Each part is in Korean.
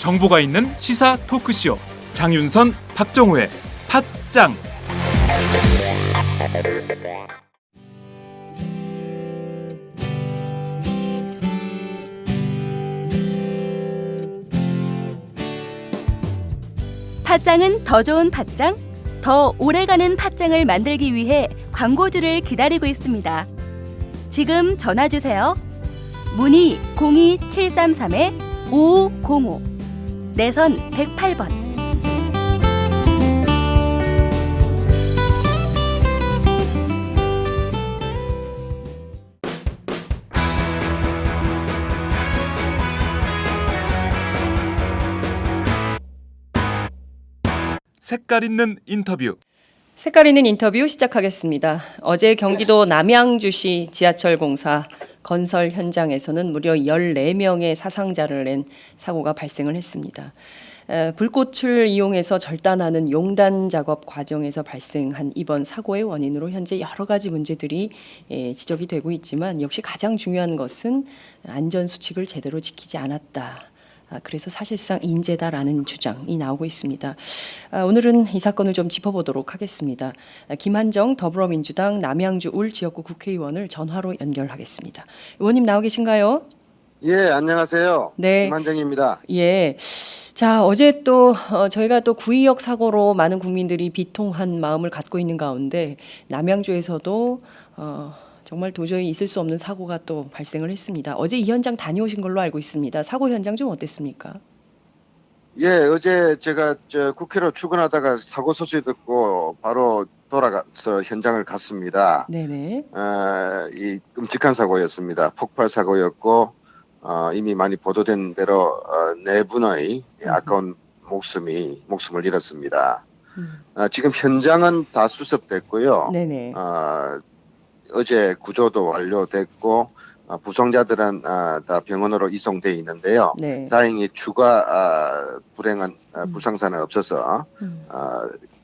정보가 있는 시사 토크쇼 장윤선, 박정호의 팟짱. 팟짱은 더 좋은 팟짱, 더 오래가는 팟짱을 만들기 위해 광고주를 기다리고 있습니다. 지금 전화주세요. 문의 02-733-5505, 내선 108번. 색깔 있는 인터뷰. 색깔 있는 인터뷰 시작하겠습니다. 어제 경기도 남양주시 지하철 공사 건설 현장에서는 무려 14명의 사상자를 낸 사고가 발생을 했습니다. 불꽃을 이용해서 절단하는 용단 작업 과정에서 발생한 이번 사고의 원인으로 현재 여러 가지 문제들이 지적이 되고 있지만, 역시 가장 중요한 것은 안전 수칙을 제대로 지키지 않았다. 그래서 사실상 인재다라는 주장이 나오고 있습니다. 오늘은 이 사건을 좀 짚어보도록 하겠습니다. 김한정 더불어민주당 남양주 울 지역구 국회의원을 전화로 연결하겠습니다. 의원님 나와 계신가요? 예, 안녕하세요. 네. 김한정입니다. 예. 자, 어제 또 저희가 또 구의역 사고로 많은 국민들이 비통한 마음을 갖고 있는 가운데 남양주에서도 정말 도저히 있을 수 없는 사고가 또 발생을 했습니다. 어제 이 현장 다녀오신 걸로 알고 있습니다. 사고 현장 좀 어땠습니까? 예, 어제 제가 국회로 출근하다가 사고 소식 듣고 바로 돌아가서 현장을 갔습니다. 네네. 이 끔찍한 사고였습니다. 폭발 사고였고 이미 많이 보도된 대로 네 분의 아까운 목숨을 잃었습니다. 지금 현장은 다 수습됐고요. 네네. 어제 구조도 완료됐고 부상자들은 다 병원으로 이송돼 있는데요. 네. 다행히 추가 불행한 불상사는 없어서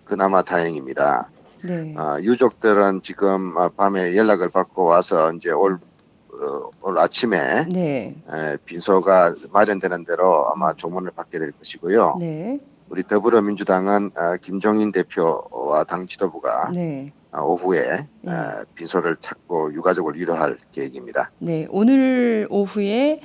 그나마 다행입니다. 네. 유족들은 지금 밤에 연락을 받고 와서 이제 올 아침에 네. 빈소가 마련되는 대로 아마 조문을 받게 될 것이고요. 네. 우리 더불어민주당은 김종인 대표와 당 지도부가 네. 오후에 네. 빈소를 찾고 유가족을 위로할 계획입니다. 네. 오늘 오후에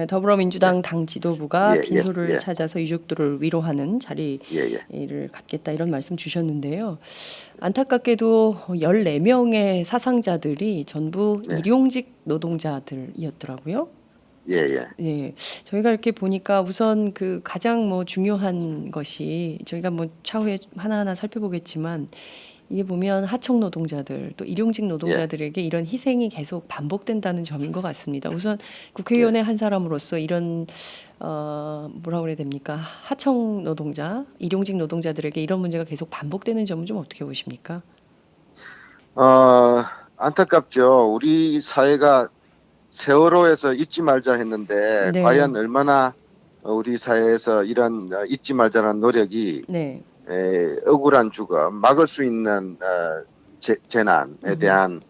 더불어민주당 당 지도부가 예, 빈소를 예. 찾아서 유족들을 위로하는 자리를 예. 갖겠다, 이런 말씀 주셨는데요. 안타깝게도 14명의 사상자들이 전부 네. 일용직 노동자들이었더라고요. 예. 네, 저희가 이렇게 보니까 우선 그 가장 중요한 것이, 저희가 차후에 하나하나 살펴보겠지만, 이게 보면 하청 노동자들, 또 일용직 노동자들에게 이런 희생이 계속 반복된다는 점인 것 같습니다. 우선 국회의원의 한 사람으로서 이런 뭐라 그래야 됩니까? 하청 노동자, 일용직 노동자들에게 이런 문제가 계속 반복되는 점은 좀 어떻게 보십니까? 안타깝죠. 우리 사회가 세월호에서 잊지 말자 했는데 네. 과연 얼마나 우리 사회에서 이런 잊지 말자라는 노력이 네. 억울한 죽음, 막을 수 있는 재난에 대한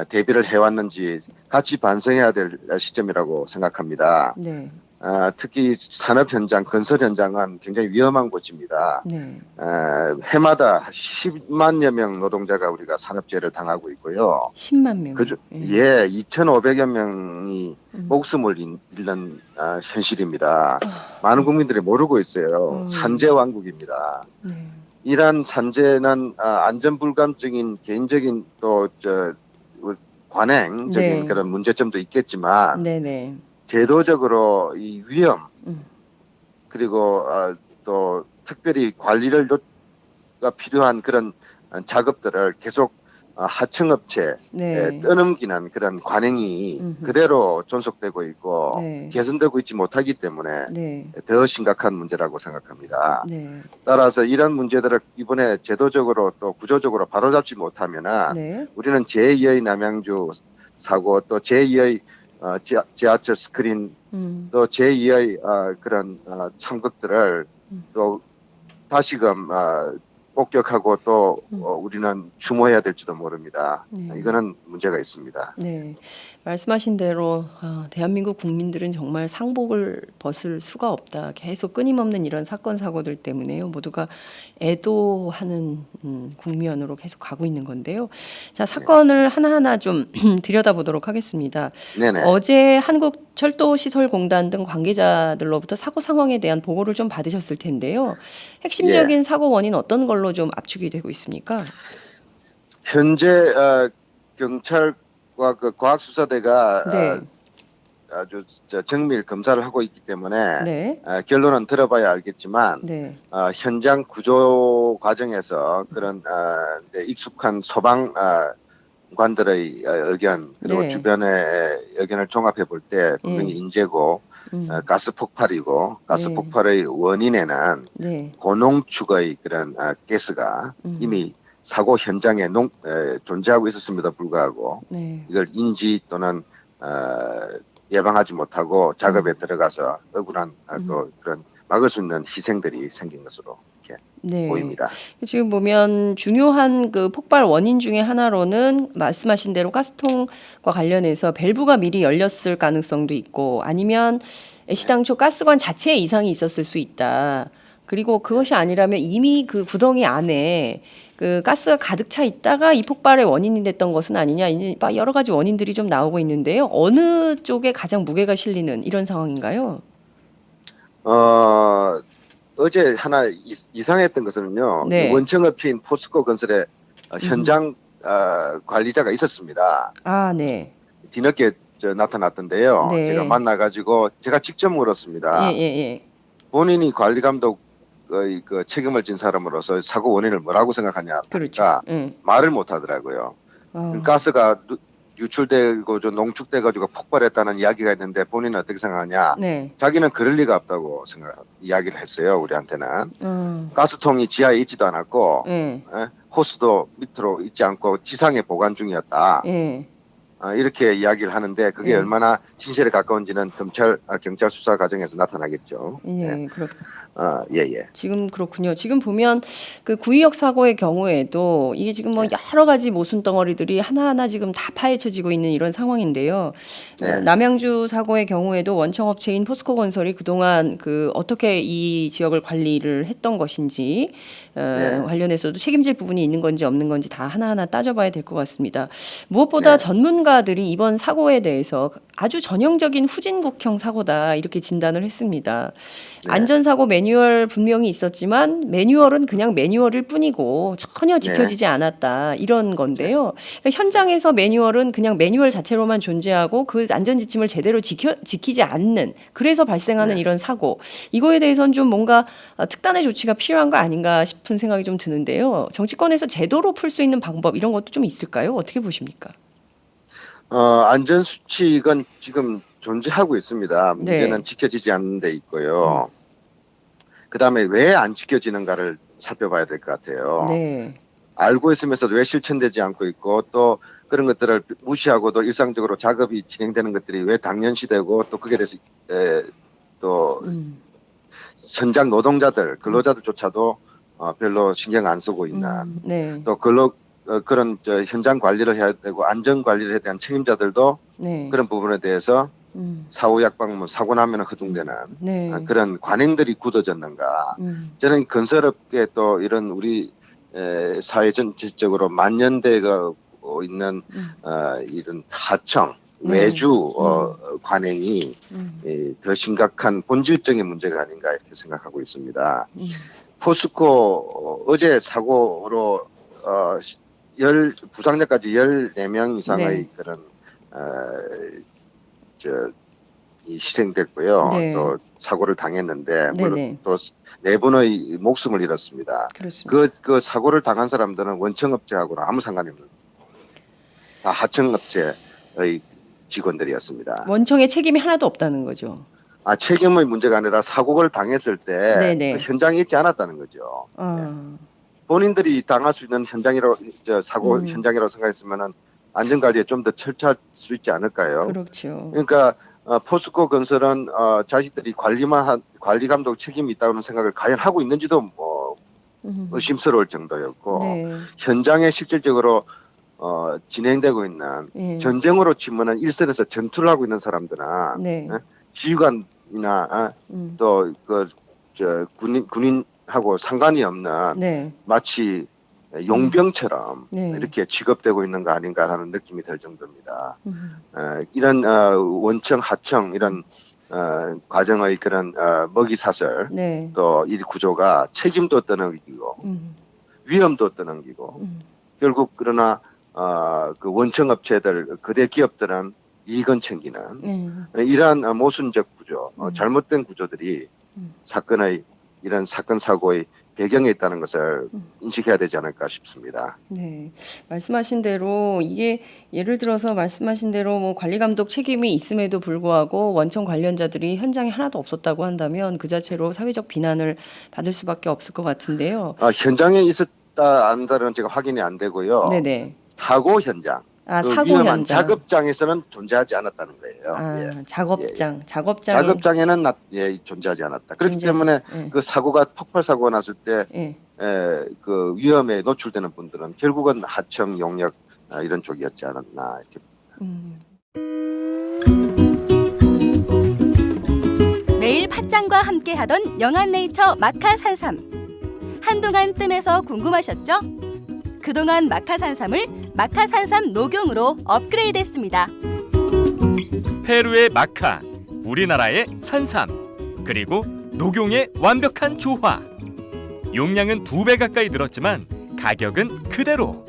대비를 해왔는지 같이 반성해야 될 시점이라고 생각합니다. 네. 특히 산업 현장, 건설 현장은 굉장히 위험한 곳입니다. 네. 해마다 10만여 명 노동자가 우리가 산업재해를 당하고 있고요. 10만 명. 2,500여 명이 목숨을 잃는 현실입니다. 많은 국민들이 모르고 있어요. 산재 왕국입니다. 네. 이러한 산재는 안전불감증인 개인적인 또 관행적인 네. 그런 문제점도 있겠지만 네네. 제도적으로 이 위험 그리고 또 특별히 관리가 필요한 그런 작업들을 계속 하청업체에 네. 떠넘기는 그런 관행이 그대로 존속되고 있고 네. 개선되고 있지 못하기 때문에 네. 더 심각한 문제라고 생각합니다. 네. 따라서 이런 문제들을 이번에 제도적으로 또 구조적으로 바로잡지 못하면 네. 우리는 제2의 남양주 사고, 또 제2의 지하철 스크린, 또 제2의 그런 참극들을 또 다시금 폭격하고 또 우리는 추모해야 될지도 모릅니다. 네. 이거는 문제가 있습니다. 네. 말씀하신 대로 대한민국 국민들은 정말 상복을 벗을 수가 없다. 계속 끊임없는 이런 사건 사고들 때문에요. 모두가 애도하는 국면으로 계속 가고 있는 건데요. 자, 사건을 하나하나 좀 들여다보도록 하겠습니다. 네네. 어제 한국철도시설공단 등 관계자들로부터 사고 상황에 대한 보고를 좀 받으셨을 텐데요. 핵심적인 사고 원인 어떤 걸로 좀 압축이 되고 있습니까? 현재 경찰과 그 과학수사대가 네. 아주 정밀 검사를 하고 있기 때문에 네. 결론은 들어봐야 알겠지만 네. 현장 구조 과정에서 그런 익숙한 소방관들의 의견 그리고 네. 주변의 의견을 종합해 볼 때 분명히 인재고 가스 폭발이고 가스 네. 폭발의 원인에는 네. 고농축의 그런 가스가 이미 사고 현장에 존재하고 있었음에도 불구하고 네. 이걸 인지 또는 예방하지 못하고 작업에 들어가서 억울한 또 그런 막을 수 있는 희생들이 생긴 것으로 이렇게 네. 보입니다. 지금 보면 중요한 그 폭발 원인 중에 하나로는 말씀하신 대로 가스통과 관련해서 밸브가 미리 열렸을 가능성도 있고 아니면 애시당초 가스관 자체에 이상이 있었을 수 있다. 그리고 그것이 아니라면 이미 그 구덩이 안에 그 가스가 가득 차 있다가 이 폭발의 원인이 됐던 것은 아니냐. 이제 여러 가지 원인들이 좀 나오고 있는데요. 어느 쪽에 가장 무게가 실리는 이런 상황인가요? 어제 하나 이상했던 것은요. 네. 원청업체인 포스코 건설의 현장 관리자가 있었습니다. 아, 네. 뒤늦게 나타났던데요. 네. 제가 만나가지고 제가 직접 물었습니다. 예, 예, 예. 본인이 관리 감독 그 책임을 진 사람으로서 사고 원인을 뭐라고 생각하냐. 그렇죠. 하니까 예. 말을 못 하더라고요. 아, 가스가 유출되고 좀 농축돼가지고 폭발했다는 이야기가 있는데 본인은 어떻게 생각하냐? 네. 자기는 그럴 리가 없다고 이야기를 했어요. 우리한테는 가스통이 지하에 있지도 않았고 예. 호스도 밑으로 있지 않고 지상에 보관 중이었다. 예. 이렇게 이야기를 하는데 그게 예. 얼마나 진실에 가까운지는 경찰 수사 과정에서 나타나겠죠. 예. 그렇. 예. 지금 그렇군요. 지금 보면 그 구의역 사고의 경우에도 이게 지금 뭐 여러 가지 모순 덩어리들이 하나하나 지금 다 파헤쳐지고 있는 이런 상황인데요. 네. 남양주 사고의 경우에도 원청업체인 포스코건설이 그동안 그 어떻게 이 지역을 관리를 했던 것인지 네. 관련해서도 책임질 부분이 있는 건지 없는 건지 다 하나하나 따져봐야 될 것 같습니다. 무엇보다 네. 전문가들이 이번 사고에 대해서 아주 전형적인 후진국형 사고다 이렇게 진단을 했습니다. 네. 안전사고 매뉴얼 분명히 있었지만 매뉴얼은 그냥 매뉴얼일 뿐이고 전혀 지켜지지 않았다 이런 건데요. 그러니까 현장에서 매뉴얼은 그냥 매뉴얼 자체로만 존재하고 그 안전지침을 제대로 지키지 않는 그래서 발생하는 이런 사고 이거에 대해서는 좀 뭔가 특단의 조치가 필요한 거 아닌가 싶은 생각이 좀 드는데요. 정치권에서 제도로 풀 수 있는 방법 이런 것도 좀 있을까요? 어떻게 보십니까? 안전수칙은 지금 존재하고 있습니다. 문제는 네. 지켜지지 않는 데 있고요. 그다음에 왜 안 지켜지는가를 살펴봐야 될 것 같아요. 네. 알고 있으면서도 왜 실천되지 않고 있고 또 그런 것들을 무시하고도 일상적으로 작업이 진행되는 것들이 왜 당연시되고 또 그게 대해서 또 현장 노동자들 근로자들조차도 별로 신경 안 쓰고 있는 네. 또 그런 현장 관리를 해야 되고 안전 관리를 해야 되는 책임자들도 네. 그런 부분에 대해서 사후 약방문 사고 나면 허둥대는 네. 그런 관행들이 굳어졌는가. 저는 건설업계 또 이런 우리 사회 전체적으로 만년되고 있는 이런 하청 외주 관행이 더 심각한 본질적인 문제가 아닌가 이렇게 생각하고 있습니다. 포스코 어제 사고로 부상자까지 14명 이상의 네. 그런 희생됐고요. 네. 또 사고를 당했는데 물론 네네. 또 4분의 목숨을 잃었습니다. 그렇습니다. 그 사고를 당한 사람들은 원청업체하고는 아무 상관이 없는 다 하청업체의 직원들이었습니다. 원청의 책임이 하나도 없다는 거죠. 책임의 문제가 아니라 사고를 당했을 때 네네. 그 현장에 있지 않았다는 거죠. 본인들이 당할 수 있는 사고 현장이라고 생각했으면은 안전관리에 좀 더 철저할 수 있지 않을까요? 그렇죠. 그러니까 포스코 건설은 자식들이 관리 감독 책임이 있다는 생각을 과연 하고 있는지도 뭐 의심스러울 정도였고 네. 현장에 실질적으로 진행되고 있는 예. 전쟁으로 치면은 일선에서 전투를 하고 있는 사람들은 네. 지휘관이나 또 군인하고 상관이 없는 네. 마치 용병처럼 네. 이렇게 취급되고 있는 거 아닌가라는 느낌이 들 정도입니다. 음. 이런 원청 하청 이런 과정의 그런 먹이사슬 네. 또 이 구조가 책임도 떠넘기고 위험도 떠넘기고 결국 그러나 그 원청 업체들 거대 기업들은 이익은 챙기는 이러한 모순적 구조, 잘못된 구조들이 사건의 이런 사건 사고의 배경에 있다는 것을 인식해야 되지 않을까 싶습니다. 네, 말씀하신 대로 이게 예를 들어서 말씀하신 대로 뭐 관리 감독 책임이 있음에도 불구하고 원청 관련자들이 현장에 하나도 없었다고 한다면 그 자체로 사회적 비난을 받을 수밖에 없을 것 같은데요. 현장에 있었다 안다는 제가 확인이 안 되고요. 네네. 사고 현장, 아, 그 사고 위험한 현장. 작업장에서는 존재하지 않았다는 거예요. 아, 예. 작업장. 작업장에는 존재하지 않았다. 그렇기 때문에 그 사고가 폭발 사고가 났을 때 그 위험에 노출되는 분들은 결국은 하청 용역 이런 쪽이었지 않았나 이렇게. 매일 팥장과 함께하던 영한네이처 마카산삼. 한동안 뜸해서 궁금하셨죠? 그동안 마카산삼을 마카산삼 녹용으로 업그레이드했습니다. 페루의 마카, 우리나라의 산삼, 그리고 녹용의 완벽한 조화. 용량은 2배 가까이 늘었지만 가격은 그대로.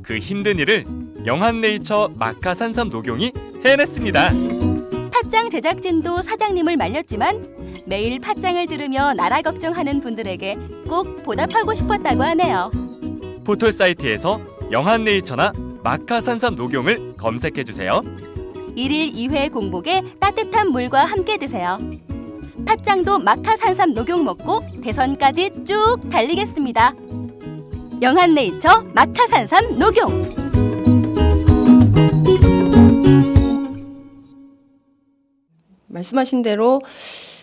그 힘든 일을 영한네이처 마카산삼 녹용이 해냈습니다. 팥장 제작진도 사장님을 말렸지만 매일 팥장을 들으며 나라 걱정하는 분들에게 꼭 보답하고 싶었다고 하네요. 포털 사이트에서 영한네이처나 마카산삼 녹용을 검색해주세요. 1일 2회 공복에 따뜻한 물과 함께 드세요. 팥장도 마카산삼 녹용 먹고 대선까지 쭉 달리겠습니다. 영한네이처 마카산삼 녹용. 말씀하신 대로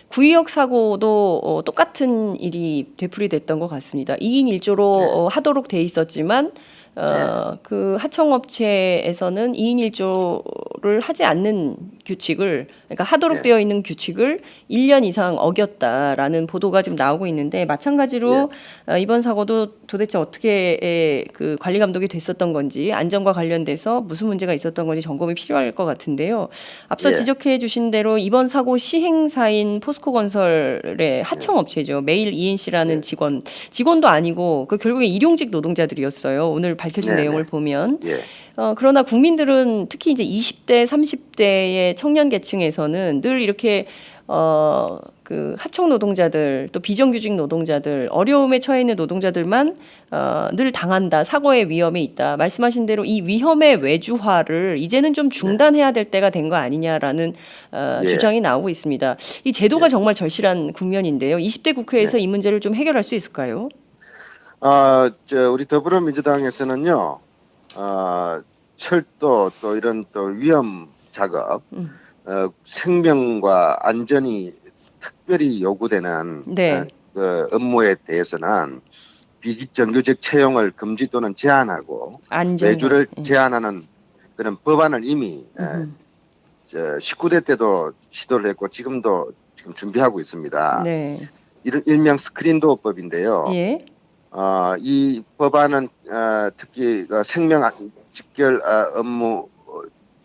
구의역 사고도 똑같은 일이 되풀이됐던 것 같습니다. 2인 1조로 하도록 돼 있었지만 그 하청업체에서는 2인 1조를 하지 않는 규칙을, 그러니까 하도록 되어 있는 규칙을 1년 이상 어겼다라는 보도가 지금 나오고 있는데, 마찬가지로 이번 사고도 도대체 어떻게 그 관리 감독이 됐었던 건지, 안전과 관련돼서 무슨 문제가 있었던 건지 점검이 필요할 것 같은데요. 앞서 지적해 주신 대로 이번 사고 시행사인 포스코건설의 하청업체죠. 메일 ENC라는 직원도 아니고 그 결국에 일용직 노동자들이었어요. 오늘 밝혀진 내용을 보면. 그러나 국민들은 특히 이제 20대, 30대의 청년 계층에서는 늘 이렇게 그 하청 노동자들, 또 비정규직 노동자들, 어려움에 처해 있는 노동자들만 늘 당한다, 사고의 위험이 있다. 말씀하신 대로 이 위험의 외주화를 이제는 좀 중단해야 될 때가 된 거 아니냐라는 주장이 나오고 있습니다. 이 제도가 정말 절실한 국면인데요. 20대 국회에서 이 문제를 좀 해결할 수 있을까요? 우리 더불어민주당에서는요, 철도 또 이런 또 위험 작업, 생명과 안전이 특별히 요구되는 그 업무에 대해서는 비정규직 채용을 금지 또는 제한하고 외주를 제한하는 그런 법안을 이미 19대 때도 시도를 했고 지금도 지금 준비하고 있습니다. 이런 일명 스크린도어법인데요. 이 법안은 특히 생명 직결 업무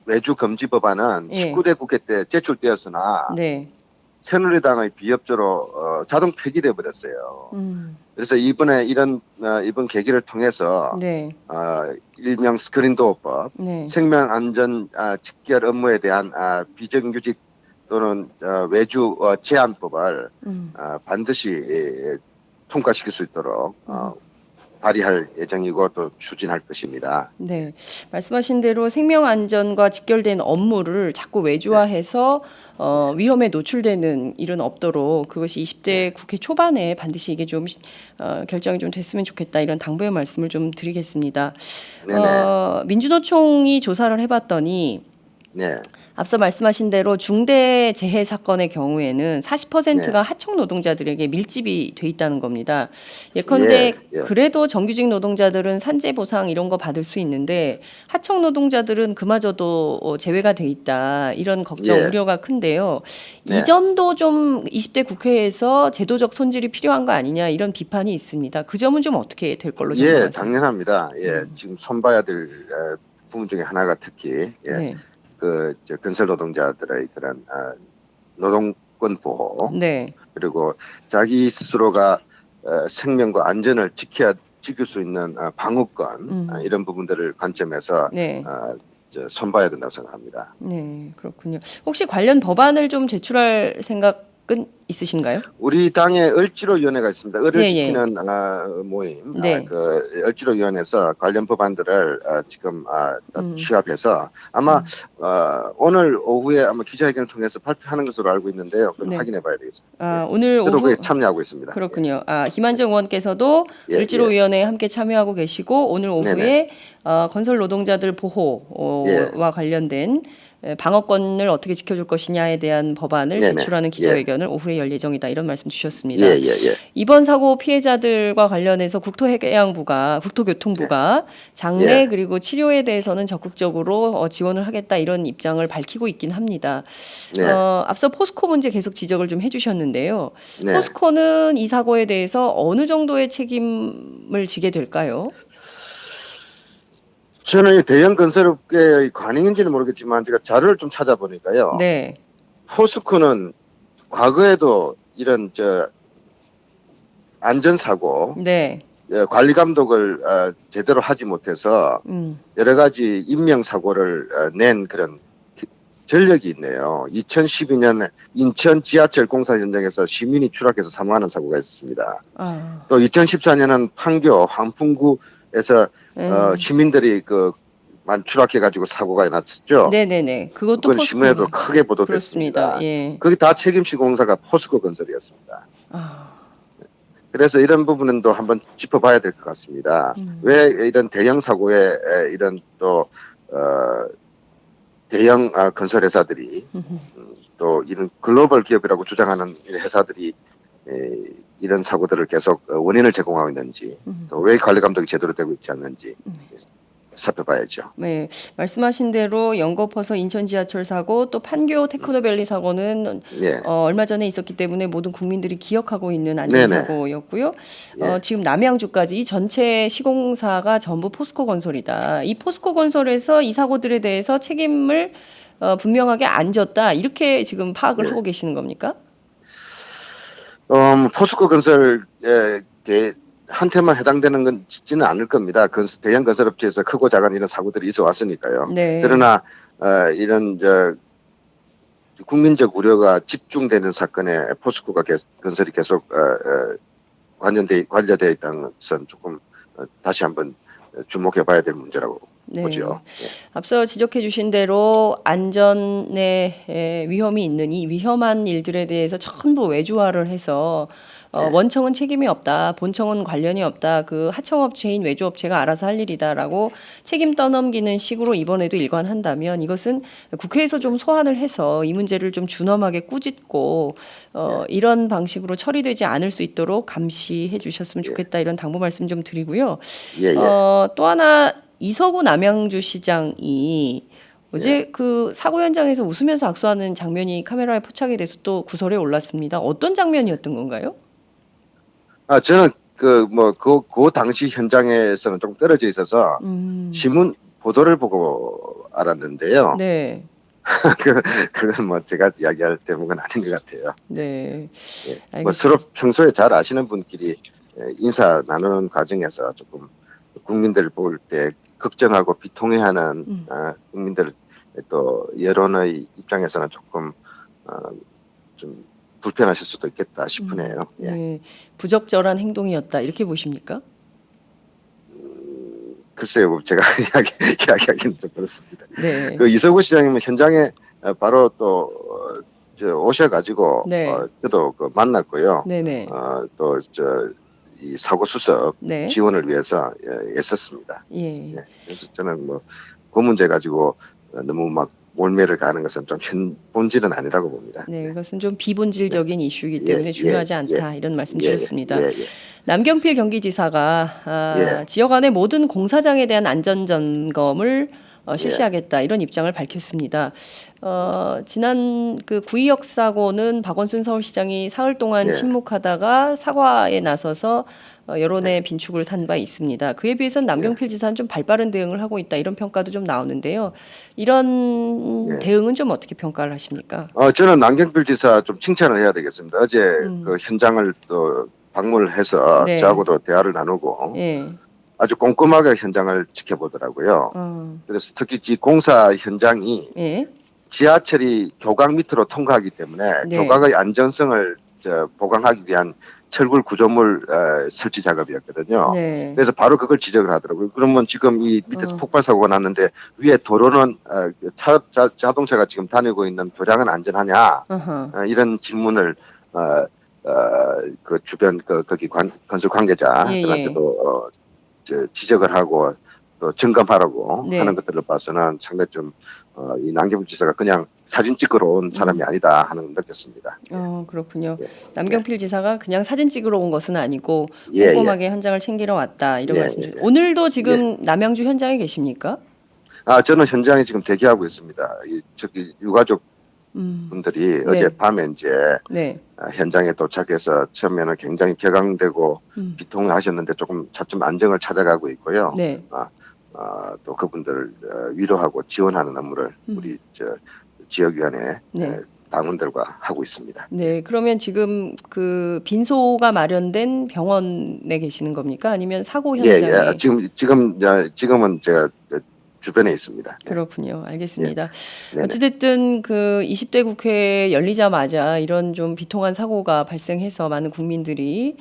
외주 금지 법안은 19대 국회 때 제출되었으나 새누리당의 비협조로 자동 폐기돼 버렸어요. 그래서 이번에 이번 계기를 통해서 일명 스크린도어법, 생명 안전 직결 업무에 대한 비정규직 또는 외주 제한법을 반드시 통과시킬 수 있도록 발의할 예정이고 또 추진할 것입니다. 네, 말씀하신 대로 생명 안전과 직결된 업무를 자꾸 외주화해서 위험에 노출되는 일은 없도록 그것이 20대 국회 초반에 반드시 이게 좀 결정이 좀 됐으면 좋겠다, 이런 당부의 말씀을 좀 드리겠습니다. 민주노총이 조사를 해봤더니 네. 앞서 말씀하신 대로 중대 재해 사건의 경우에는 40%가 하청 노동자들에게 밀집이 돼 있다는 겁니다. 예컨대 예. 그래도 정규직 노동자들은 산재 보상 이런 거 받을 수 있는데 하청 노동자들은 그마저도 제외가 돼 있다. 이런 걱정, 예. 우려가 큰데요. 네. 이 점도 좀 20대 국회에서 제도적 손질이 필요한 거 아니냐 이런 비판이 있습니다. 그 점은 좀 어떻게 될 걸로 생각하세요? 당연합니다. 지금 손봐야 될 부분 중에 하나가 특히 네. 건설 노동자들의 그런 노동권 보호 네. 그리고 자기 스스로가 생명과 안전을 지킬 수 있는 방어권 이런 부분들을 관점에서 네. 손봐야 된다고 생각합니다. 네, 그렇군요. 혹시 관련 법안을 좀 제출할 생각은 있으신가요? 우리 당에 얼지로위원회가 있습니다. 을을 예, 예. 지키는 모임. 네. 그 얼지로위원회에서 관련 법안들을 지금 취합해서 아마 오늘 오후에 아마 기자회견을 통해서 발표하는 것으로 알고 있는데요. 그건 네. 확인해봐야 되겠습니다. 아, 오늘 저도 오후 그에 참여하고 있습니다. 그렇군요. 아, 김한정 의원께서도 예, 을지로위원회에 함께 참여하고 계시고 오늘 오후에 건설 노동자들 보호와 관련된 방어권을 어떻게 지켜줄 것이냐에 대한 법안을 네네. 제출하는 기자회견을 오후에 열 예정이다 이런 말씀 주셨습니다. 예. 이번 사고 피해자들과 관련해서 국토교통부가 장례 예. 그리고 치료에 대해서는 적극적으로 지원을 하겠다 이런 입장을 밝히고 있긴 합니다. 네. 앞서 포스코 문제 계속 지적을 좀 해주셨는데요. 네. 포스코는 이 사고에 대해서 어느 정도의 책임을 지게 될까요? 저는 이 대형 건설업계의 관행인지는 모르겠지만 제가 자료를 좀 찾아보니까요. 네. 포스코는 과거에도 이런 안전사고 네. 관리 감독을 제대로 하지 못해서 여러 가지 인명 사고를 낸 그런 전력이 있네요. 2012년 인천 지하철 공사 현장에서 시민이 추락해서 사망하는 사고가 있었습니다. 또 2014년은 판교 황풍구에서 시민들이 추락해가지고 사고가 났었죠. 네네네. 그것도 그건 신문에도 포스코 크게 보도됐습니다. 그렇습니다. 예. 거기 다 책임시 공사가 포스코 건설이었습니다. 그래서 이런 부분은 또 한번 짚어봐야 될 것 같습니다. 왜 이런 대형 사고에 이런 또 대형 건설 회사들이 또 이런 글로벌 기업이라고 주장하는 회사들이 이런 사고들을 계속 원인을 제공하고 있는지 또 왜 관리 감독이 제대로 되고 있지 않는지 살펴봐야죠. 네, 말씀하신 대로 연거퍼서 인천 지하철 사고 또 판교 테크노밸리 사고는 예. 얼마 전에 있었기 때문에 모든 국민들이 기억하고 있는 안전사고였고요. 예. 지금 남양주까지 이 전체 시공사가 전부 포스코 건설이다. 이 포스코 건설에서 이 사고들에 대해서 책임을 분명하게 안 졌다. 이렇게 지금 파악을 하고 계시는 겁니까? 포스코 건설에 한테만 해당되는 건지는 않을 겁니다. 대형 건설업체에서 크고 작은 이런 사고들이 있어 왔으니까요. 네. 그러나 이런 국민적 우려가 집중되는 사건에 포스코가 건설이 계속 관여되어 있다는 것은 조금 다시 한번 주목해봐야 될 문제라고 보죠. 앞서 지적해 주신 대로 안전에 위험이 있는 이 위험한 일들에 대해서 전부 외주화를 해서 원청은 책임이 없다. 본청은 관련이 없다. 그 하청업체인 외주업체가 알아서 할 일이다라고 책임 떠넘기는 식으로 이번에도 일관한다면 이것은 국회에서 좀 소환을 해서 이 문제를 좀 준엄하게 꾸짖고 이런 방식으로 처리되지 않을 수 있도록 감시해 주셨으면 좋겠다. 이런 당부 말씀 좀 드리고요. 또 하나 이서구 남양주 시장이 어제 그 사고 현장에서 웃으면서 악수하는 장면이 카메라에 포착이 돼서 또 구설에 올랐습니다. 어떤 장면이었던 건가요? 저는 그 당시 현장에서는 좀 떨어져 있어서 신문 보도를 보고 알았는데요. 네. 그건 제가 이야기할 대목은 아닌 것 같아요. 네. 서로 평소에 잘 아시는 분끼리 인사 나누는 과정에서 조금 국민들 볼 때 걱정하고 비통해하는 국민들 또 여론의 입장에서는 조금 좀 불편하실 수도 있겠다 싶으네요. 네. 부적절한 행동이었다 이렇게 보십니까? 글쎄요, 제가 이야기하기는 좀 그렇습니다. 네. 그 이서구 시장님은 현장에 바로 또 오셔가지고 저도 만났고요. 네네. 또 이 사고 수습 지원을 위해서 애썼습니다. 예. 그래서 저는 그 문제 가지고 너무 막 몰매를 가는 것은 좀 본질은 아니라고 봅니다. 네, 이것은 좀 비본질적인 이슈이기 예, 때문에 중요하지 예, 않다 이런 말씀 예, 주셨습니다. 예, 예. 남경필 경기지사가 예. 지역 안의 모든 공사장에 대한 안전 점검을 실시하겠다 이런 입장을 밝혔습니다. 지난 그 구의역 사고는 박원순 서울시장이 사흘 동안 예. 침묵하다가 사과에 나서서 여론의 빈축을 산 바 있습니다. 그에 비해서는 남경필 지사는 좀 발빠른 대응을 하고 있다 이런 평가도 좀 나오는데요. 이런 예. 대응은 좀 어떻게 평가를 하십니까? 저는 남경필 지사 좀 칭찬을 해야 되겠습니다. 어제 그 현장을 또 방문을 해서 네. 저하고도 대화를 나누고 예. 아주 꼼꼼하게 현장을 지켜보더라고요. 그래서 특히 이 공사 현장이 예. 지하철이 교각 밑으로 통과하기 때문에 네. 교각의 안전성을 보강하기 위한 철골 구조물 설치 작업이었거든요. 네. 그래서 바로 그걸 지적을 하더라고요. 그러면 지금 이 밑에서 폭발 사고가 났는데 위에 도로는 자동차가 지금 다니고 있는 도량은 안전하냐 어허. 이런 질문을 그 주변 거기 건설 관계자들한테도 지적을 하고 또 점검하라고 네. 하는 것들을 봐서는 상당히 좀 이 남경필 지사가 그냥 사진 찍으러 온 사람이 아니다 하는 걸 느꼈습니다. 그렇군요. 예. 남경필 지사가 그냥 사진 찍으러 온 것은 아니고 예, 꼼꼼하게 현장을 챙기러 왔다 이런 예, 말씀이죠. 예. 오늘도 지금 남양주 현장에 계십니까? 저는 현장에 지금 대기하고 있습니다. 저기 유가족 음. 분들이 어젯밤에 이제 네. 현장에 도착해서 처음에는 굉장히 격앙되고 비통하셨는데 조금 차츰 안정을 찾아가고 있고요. 네. 또 그분들을 위로하고 지원하는 업무를 우리 지역위원회 네. 당원들과 하고 있습니다. 네. 그러면 지금 그 빈소가 마련된 병원에 계시는 겁니까? 아니면 사고 현장에? 예. 지금은 제가 주변에 있습니다. 네. 그렇군요. 알겠습니다. 네네. 어찌됐든 그 20대 국회 열리자마자 이런 좀 비통한 사고가 발생해서 많은 국민들이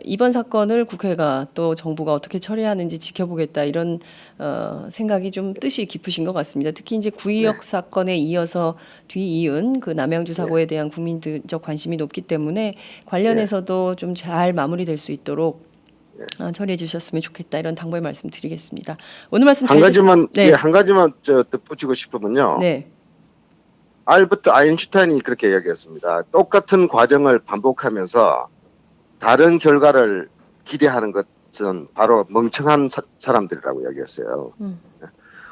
이번 사건을 국회가 또 정부가 어떻게 처리하는지 지켜보겠다 이런 생각이 좀 뜻이 깊으신 것 같습니다. 특히 이제 구의역 사건에 이어서 뒤이은 그 남양주 사고에 대한 국민적 관심이 높기 때문에 관련해서도 좀 잘 마무리될 수 있도록 처리해 주셨으면 좋겠다 이런 당부의 말씀 드리겠습니다. 오늘 말씀 한 가지만 네. 한 가지만 덧붙이고 싶으면요. 네. 알버트 아인슈타인이 그렇게 이야기했습니다. 똑같은 과정을 반복하면서 다른 결과를 기대하는 것은 바로 멍청한 사람들이라고 이야기했어요.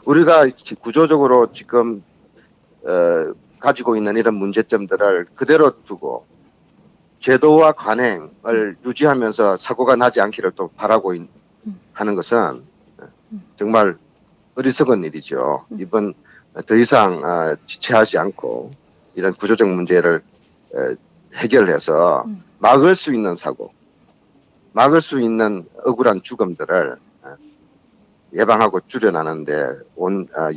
우리가 구조적으로 지금 가지고 있는 이런 문제점들을 그대로 두고 제도와 관행을 유지하면서 사고가 나지 않기를 또 바라고 하는 것은 정말 어리석은 일이죠. 이번 더 이상 지체하지 않고 이런 구조적 문제를 해결해서 막을 수 있는 사고, 막을 수 있는 억울한 죽음들을 예방하고 줄여나는데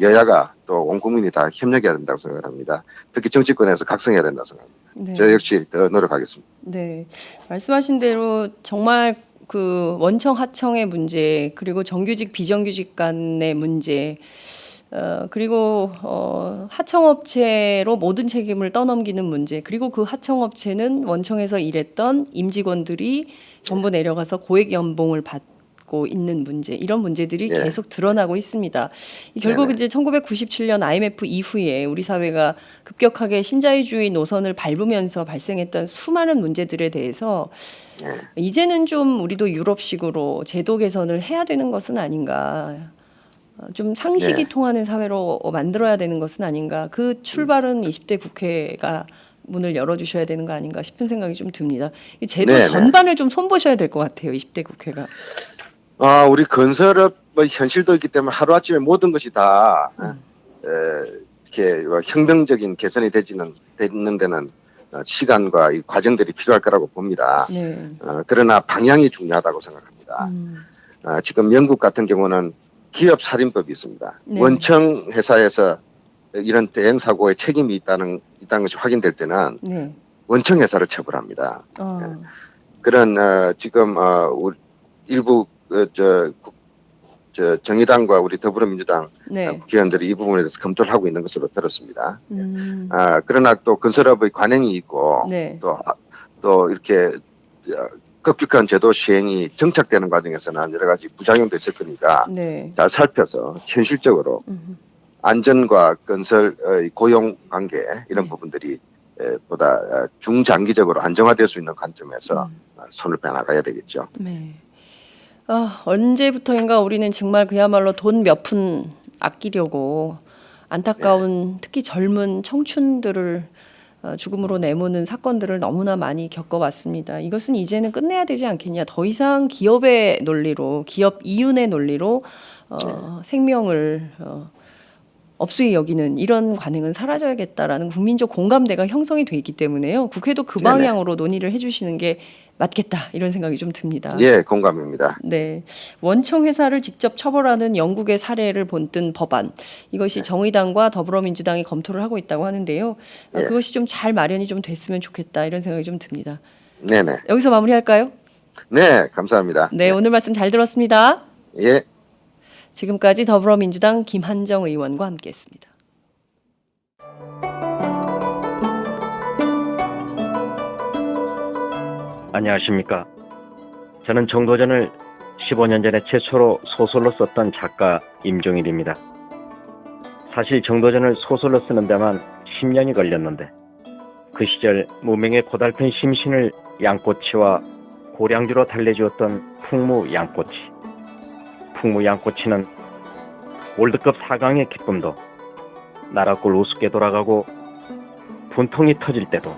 여야가 또 온 국민이 다 협력해야 된다고 생각합니다. 특히 정치권에서 각성해야 된다고 생각합니다. 네. 저 역시 더 노력하겠습니다. 네, 말씀하신 대로 정말 그 원청 하청의 문제 그리고 정규직 비정규직 간의 문제 그리고 하청업체로 모든 책임을 떠넘기는 문제 그리고 그 하청업체는 원청에서 일했던 임직원들이 전부 내려가서 고액 연봉을 받고 있는 문제 이런 문제들이 예. 계속 드러나고 있습니다. 결국 네네. 이제 1997년 IMF 이후에 우리 사회가 급격하게 신자유주의 노선을 밟으면서 발생했던 수많은 문제들에 대해서 이제는 좀 우리도 유럽식으로 제도 개선을 해야 되는 것은 아닌가. 좀 상식이 네. 통하는 사회로 만들어야 되는 것은 아닌가. 그 출발은 20대 국회가 문을 열어주셔야 되는 거 아닌가 싶은 생각이 좀 듭니다. 이 제도 네네. 전반을 좀 손보셔야 될 것 같아요. 20대 국회가. 우리 건설업 현실도 있기 때문에 하루아침에 모든 것이 다 이렇게 혁명적인 개선이 되는 데는 시간과 이 과정들이 필요할 거라고 봅니다. 네. 그러나 방향이 중요하다고 생각합니다. 지금 영국 같은 경우는 기업 살인법이 있습니다. 네. 원청 회사에서 이런 대형 사고에 책임이 있다는 것이 확인될 때는 네. 원청 회사를 처벌합니다. 어. 그런 지금 일부 정의당과 우리 더불어민주당 네. 국회의원들이 이 부분에 대해서 검토를 하고 있는 것으로 들었습니다. 음. 그러나 또 건설업의 관행이 있고 네. 또 이렇게 급격한 제도 시행이 정착되는 과정에서는 여러 가지 부작용도 있을 거니까 네. 잘 살펴서 현실적으로 안전과 건설의 고용 관계 이런 네. 부분들이 보다 중장기적으로 안정화될 수 있는 관점에서 손을 빼나가야 되겠죠. 네. 언제부터인가 우리는 정말 그야말로 돈 몇 푼 아끼려고 안타까운 특히 젊은 청춘들을 죽음으로 내모는 사건들을 너무나 많이 겪어왔습니다. 이것은 이제는 끝내야 되지 않겠냐. 더 이상 기업의 논리로, 기업 이윤의 논리로 생명을 업수히 여기는 이런 관행은 사라져야겠다라는 국민적 공감대가 형성이 돼 있기 때문에요. 국회도 그 네네. 방향으로 논의를 해주시는 게 맞겠다 이런 생각이 좀 듭니다. 예, 공감입니다. 네, 원청 회사를 직접 처벌하는 영국의 사례를 본뜬 법안 이것이 정의당과 더불어민주당이 검토를 하고 있다고 하는데요. 예. 그것이 좀 잘 마련이 좀 됐으면 좋겠다 이런 생각이 좀 듭니다. 네네. 여기서 마무리할까요? 네, 감사합니다. 네, 오늘 말씀 잘 들었습니다. 예. 지금까지 더불어민주당 김한정 의원과 함께했습니다. 안녕하십니까. 저는 정도전을 15년 전에 최초로 소설로 썼던 작가 임종일입니다. 사실 정도전을 소설로 쓰는 데만 10년이 걸렸는데 그 시절 무명의 고달픈 심신을 양꼬치와 고량주로 달래주었던 풍무 양꼬치. 풍무 양꼬치는 월드컵 4강의 기쁨도 나라골 우습게 돌아가고 분통이 터질 때도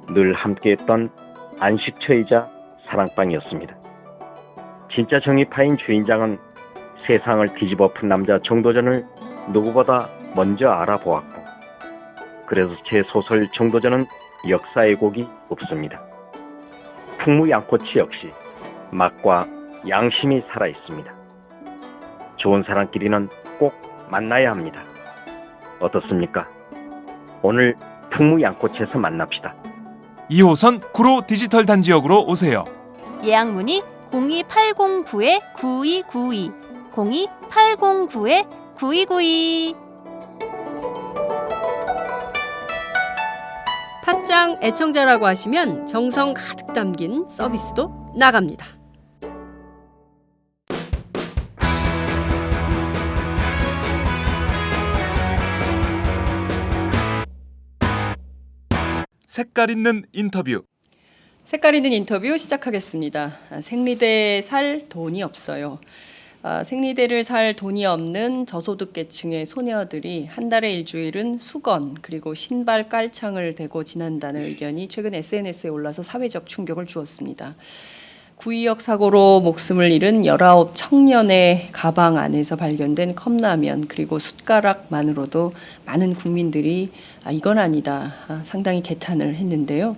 늘 함께했던 안식처이자 사랑방이었습니다. 진짜 정의파인 주인장은 세상을 뒤집어 푼 남자 정도전을 누구보다 먼저 알아보았고 그래서 제 소설 정도전은 역사의 곡이 없습니다. 풍무 양꼬치 역시 맛과 양심이 살아있습니다. 좋은 사람끼리는 꼭 만나야 합니다. 어떻습니까? 오늘 풍무 양꼬치에서 만납시다. 2호선 구로 디지털 단지역으로 오세요. 예약 문의 02809-9292 02809-9292. 팟짱 애청자라고 하시면 정성 가득 담긴 서비스도 나갑니다. 색깔 있는 인터뷰. 색깔 있는 인터뷰 시작하겠습니다. 생리대 살 돈이 없어요. 생리대를 살 돈이 없는 저소득계층의 소녀들이 한 달에 일주일은 수건 그리고 신발 깔창을 대고 지낸다는 의견이 최근 SNS에 올라서 사회적 충격을 주었습니다. 구의역 사고로 목숨을 잃은 19 청년의 가방 안에서 발견된 컵라면 그리고 숟가락만으로도 많은 국민들이 이건 아니다 상당히 개탄을 했는데요.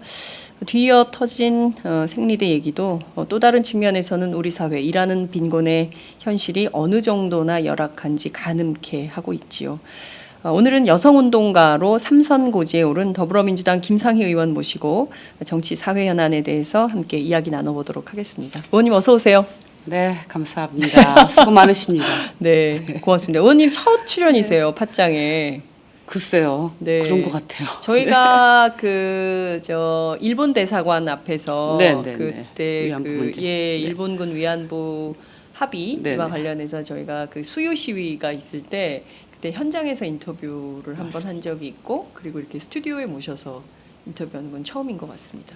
뒤이어 터진 생리대 얘기도 또 다른 측면에서는 우리 사회 일하는 빈곤의 현실이 어느 정도나 열악한지 가늠케 하고 있지요. 오늘은 여성운동가로 삼선고지에 오른 더불어민주당 김상희 의원 모시고 정치 사회 현안에 대해서 함께 이야기 나눠보도록 하겠습니다. 의원님 어서 오세요. 네, 감사합니다. 수고 많으십니다. 네, 고맙습니다. 의원님 첫 출연이세요, 팟짱에. 글쎄요, 네. 그런 것 같아요. 저희가 일본 대사관 앞에서 네, 네, 그때 위안부 문제. 네. 일본군 위안부 합의와 네, 네. 관련해서 저희가 그 수요 시위가 있을 때 그때 현장에서 인터뷰를 한 번 한 적이 있고 그리고 이렇게 스튜디오에 모셔서 인터뷰하는 건 처음인 것 같습니다.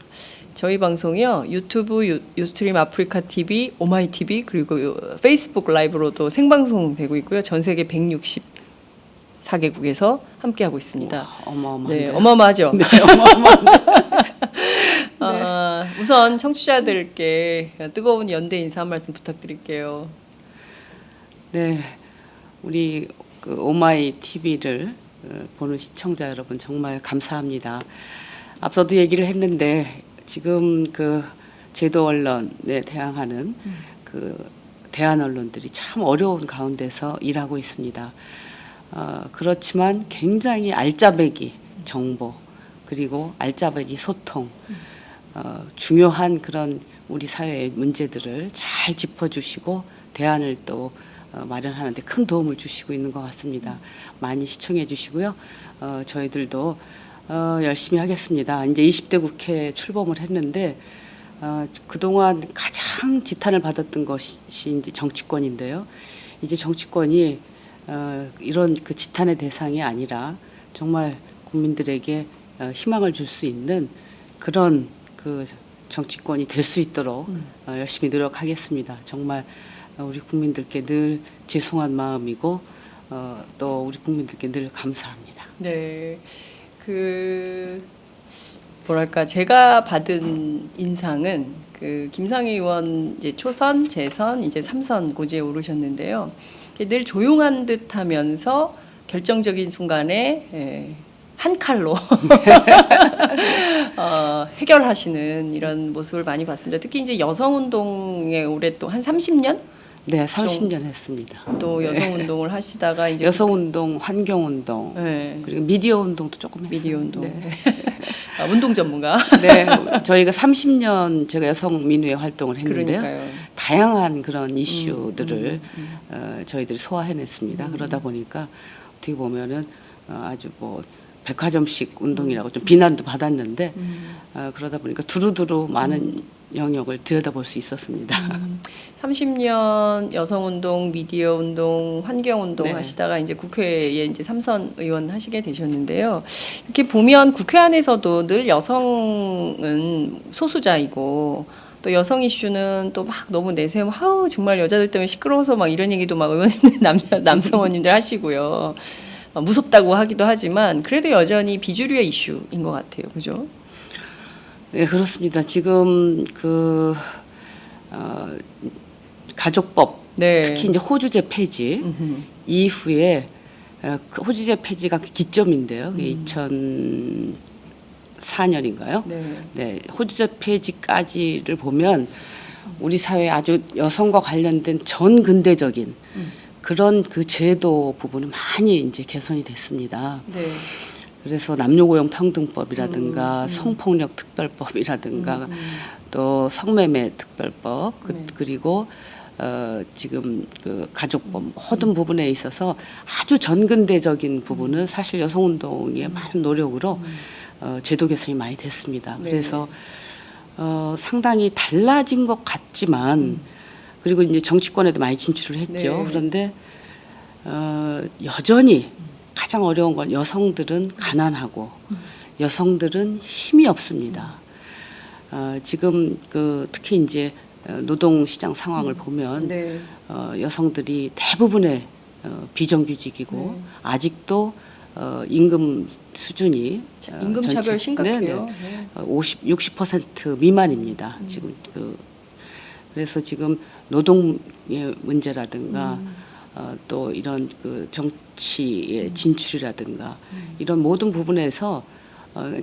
저희 방송이요 유튜브, 유스트림 아프리카 TV, 오마이 TV 그리고 페이스북 라이브로도 생방송되고 있고요. 전 세계 164개국에서 함께하고 있습니다. 어마어마한데요. 네, 어마어마하죠. 네, 어마어마한데. 우선 청취자들께 뜨거운 연대 인사 한 말씀 부탁드릴게요. 네, 우리 그 오마이 TV를 보는 시청자 여러분 정말 감사합니다. 앞서도 얘기를 했는데 지금 그 제도 언론에 대항하는 그 대한 언론들이 참 어려운 가운데서 일하고 있습니다. 그렇지만 굉장히 알짜배기 정보 그리고 알짜배기 소통 중요한 그런 우리 사회의 문제들을 잘 짚어주시고 대안을 또 마련하는데 큰 도움을 주시고 있는 것 같습니다. 많이 시청해 주시고요. 저희들도 열심히 하겠습니다. 이제 20대 국회에 출범을 했는데 그동안 가장 지탄을 받았던 것이 이제 정치권인데요. 이제 정치권이 이런 그 지탄의 대상이 아니라 정말 국민들에게 희망을 줄 수 있는 그런 그 정치권이 될 수 있도록 열심히 노력하겠습니다. 정말 우리 국민들께 늘 죄송한 마음이고 또 우리 국민들께 늘 감사합니다. 네, 그 뭐랄까 제가 받은 인상은 그 김상희 의원 이제 초선, 재선, 이제 3선 고지에 오르셨는데요. 늘 조용한 듯하면서 결정적인 순간에 한 칼로 해결하시는 이런 모습을 많이 봤습니다. 특히 이제 여성 운동에 오랫동안 한 30년 네, 30년 했습니다. 또 여성 운동을 하시다가 이제 여성 운동, 환경 운동, 네. 그리고 미디어 운동도 조금 했어요. 미디어 운동. 네. 운동 전문가. 네, 저희가 30년 제가 여성 민우회 활동을 했는데요. 그러니까요. 다양한 그런 이슈들을 저희들이 소화해냈습니다. 그러다 보니까 어떻게 보면은 아주 뭐 백화점식 운동이라고 좀 비난도 받았는데 그러다 보니까 두루두루 많은 영역을 들여다볼 수 있었습니다. 30년 여성운동, 미디어 운동, 환경운동 네. 하시다가 이제 국회에 이제 3선 의원 하시게 되셨는데요. 이렇게 보면 국회 안에서도 늘 여성은 소수자이고 또 여성 이슈는 또 막 너무 내세우면 아우 정말 여자들 때문에 시끄러워서 막 이런 얘기도 막 의원님들 남성 의원님들 하시고요. 무섭다고 하기도 하지만 그래도 여전히 비주류의 이슈인 것 같아요. 그죠? 네, 그렇습니다. 지금 가족법, 네. 특히 이제 호주제 폐지 이후에 그 호주제 폐지가 그 기점인데요. 2004년인가요? 네. 네, 호주제 폐지까지를 보면 우리 사회 아주 여성과 관련된 전 근대적인 그런 그 제도 부분은 많이 이제 개선이 됐습니다. 네. 그래서 남녀고용 평등법이라든가 성폭력 특별법이라든가 또 성매매 특별법 네. 그리고 지금 그 가족법 모든 부분에 있어서 아주 전근대적인 부분은 사실 여성운동의 많은 노력으로 제도 개선이 많이 됐습니다. 네. 그래서 상당히 달라진 것 같지만 그리고 이제 정치권에도 많이 진출을 했죠. 네. 그런데 여전히 가장 어려운 건 여성들은 가난하고 여성들은 힘이 없습니다. 지금 그 특히 이제 노동 시장 상황을 보면 네. 여성들이 대부분의 비정규직이고 네. 아직도 임금 수준이 임금 차별 전체- 심각해요. 네, 네. 네. 60% 미만입니다. 지금 그래서 지금 노동의 문제라든가 또 이런 그 정치의 진출이라든가 이런 모든 부분에서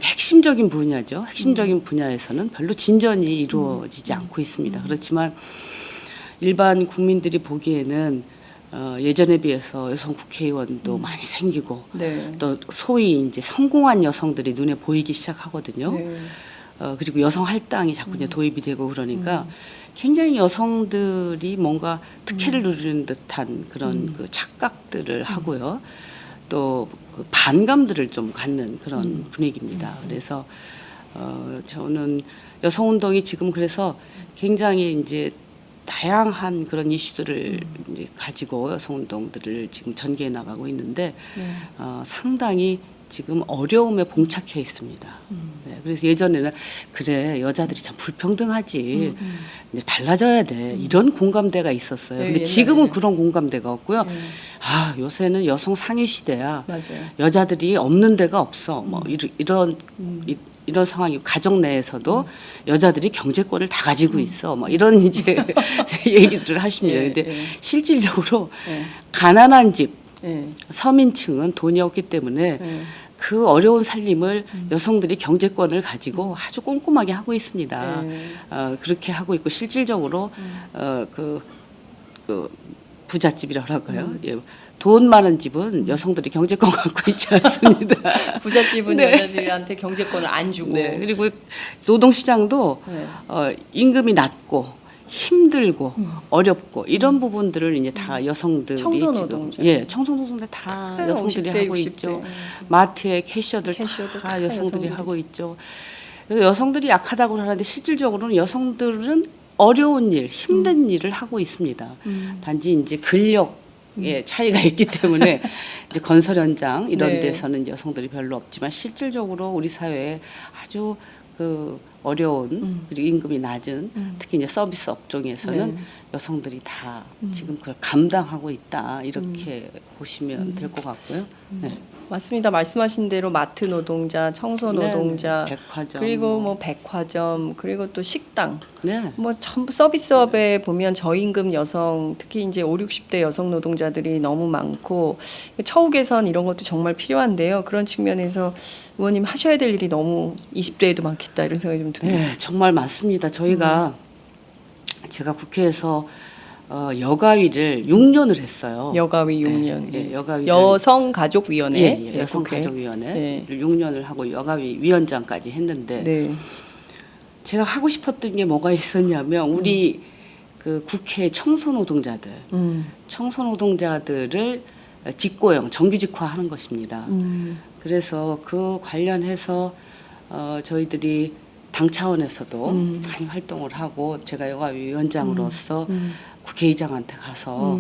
핵심적인 분야죠. 핵심적인 분야에서는 별로 진전이 이루어지지 않고 있습니다. 그렇지만 일반 국민들이 보기에는 예전에 비해서 여성 국회의원도 많이 생기고 네. 또 소위 이제 성공한 여성들이 눈에 보이기 시작하거든요. 네. 그리고 여성 할당이 자꾸 이제 도입이 되고 그러니까 굉장히 여성들이 뭔가 특혜를 누리는 듯한 그런 그 착각들을 하고요. 또 그 반감들을 좀 갖는 그런 분위기입니다. 그래서 저는 여성운동이 지금 그래서 굉장히 이제 다양한 그런 이슈들을 이제 가지고 여성운동들을 지금 전개해 나가고 있는데 상당히 지금 어려움에 봉착해 있습니다. 네, 그래서 예전에는 그래 여자들이 참 불평등하지 이제 달라져야 돼 이런 공감대가 있었어요. 네, 근데 옛날에. 지금은 그런 공감대가 없고요. 네. 아 요새는 여성 상위 시대야. 맞아요. 여자들이 없는 데가 없어. 뭐 이런 상황이 가정 내에서도 여자들이 경제권을 다 가지고 있어. 뭐 이런 이제 얘기들을 하십니다. 예, 근데 예. 실질적으로 예. 가난한 집 예. 서민층은 돈이 없기 때문에 예. 그 어려운 살림을 여성들이 경제권을 가지고 아주 꼼꼼하게 하고 있습니다. 예. 그렇게 하고 있고 실질적으로 그 부잣집이라고 할까요? 예. 돈 많은 집은 여성들이 경제권 갖고 있지 않습니다. 부잣집은 네. 여자들한테 경제권을 안 주고. 네. 그리고 노동시장도 네. 임금이 낮고 힘들고 어렵고 이런 부분들을 이제 다 여성들이 청소노동자. 지금 청소노동자 다 큰 여성들이 50대, 하고 60대. 있죠. 마트의 캐셔들 캐셔도 다 다 여성들이 여성들이. 하고 있죠. 그래서 여성들이 약하다고 하는데 실질적으로는 여성들은 어려운 일, 힘든 일을 하고 있습니다. 단지 이제 근력 차이가 있기 때문에 이제 건설 현장 이런 네. 데서는 여성들이 별로 없지만 실질적으로 우리 사회에 아주 그 어려운 그리고 임금이 낮은 특히 이제 서비스 업종에서는 네. 여성들이 다 지금 그걸 감당하고 있다 이렇게 보시면 될 것 같고요. 네. 맞습니다. 말씀하신 대로 마트 노동자, 청소 노동자, 네, 백화점 그리고 뭐 백화점, 그리고 또 식당, 네. 뭐 전부 서비스업에 보면 저임금 여성, 특히 이제 5, 60대 여성 노동자들이 너무 많고 처우 개선 이런 것도 정말 필요한데요. 그런 측면에서 의원님 하셔야 될 일이 너무 20대에도 많겠다 이런 생각이 좀 듭니다. 네, 정말 맞습니다. 저희가 제가 국회에서 여가위를 6년을 했어요. 여가위 6년, 네, 여가위를 여성가족위원회, 예, 국회. 여성가족위원회를 6년을 하고 여가위 위원장까지 했는데 네. 제가 하고 싶었던 게 뭐가 있었냐면 우리 그 국회 청소노동자들, 청소노동자들을 직고용, 정규직화하는 것입니다. 그래서 그 관련해서 저희들이 당 차원에서도 많이 활동을 하고 제가 여가위 위원장으로서 국회의장한테 가서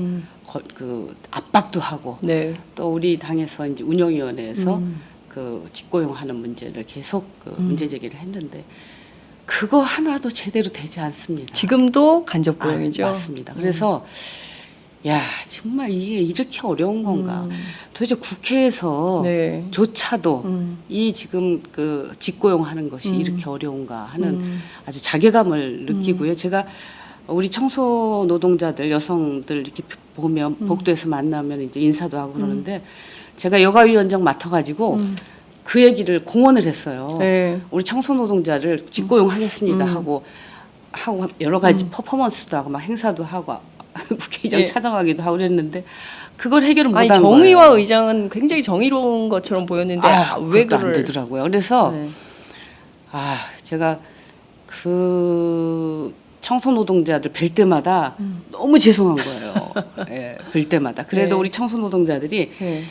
그 압박도 하고 네. 또 우리 당에서 이제 운영위원회에서 그 직고용하는 문제를 계속 그 문제 제기를 했는데 그거 하나도 제대로 되지 않습니다. 지금도 간접 고용이죠. 맞습니다. 그래서 야 정말 이게 이렇게 어려운 건가? 도대체 국회에서 네. 조차도 이 지금 그 직고용하는 것이 이렇게 어려운가 하는 아주 자괴감을 느끼고요. 제가 우리 청소 노동자들 여성들 이렇게 보면 복도에서 만나면 이제 인사도 하고 그러는데 제가 여가위원장 맡아가지고 그 얘기를 공언을 했어요. 네. 우리 청소 노동자를 직고용하겠습니다 하고 여러 가지 퍼포먼스도 하고 막 행사도 하고 국회의장 예. 찾아가기도 하고 그랬는데 그걸 해결을 못한 아니 거예요. 정의와 의장은 굉장히 정의로운 것처럼 보였는데 왜 그것도 안 그럴? 되더라고요. 그래서 네. 제가 그 청소 노동자들 뵐 때마다 너무 죄송한 거예요. 예, 뵐 때마다. 그래도 네. 우리 청소 노동자들이 네.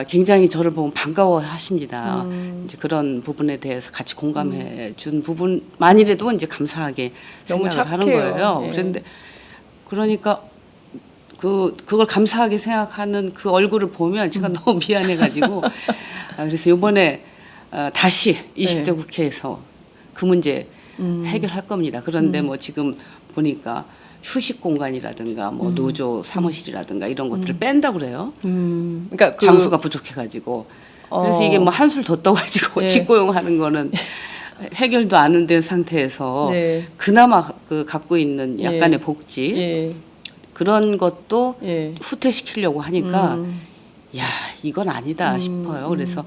굉장히 저를 보면 반가워하십니다. 이제 그런 부분에 대해서 같이 공감해 준 부분만이라도 이제 감사하게 너무 생각을 하는 착해요. 거예요. 예. 그런데 그러니까 그걸 감사하게 생각하는 그 얼굴을 보면 제가 너무 미안해가지고 그래서 이번에 다시 20대 네. 국회에서 그 문제 해결할 겁니다. 그런데 뭐 지금 보니까 휴식 공간이라든가 뭐 노조 사무실이라든가 이런 것들을 뺀다 그래요. 그러니까 장수가 부족해가지고 그래서 이게 뭐 한술 더 떠가지고 예. 직고용하는 거는 해결도 안 된 상태에서 네. 그나마 그 갖고 있는 약간의 예. 복지 예. 그런 것도 예. 후퇴시키려고 하니까 야 이건 아니다 싶어요. 그래서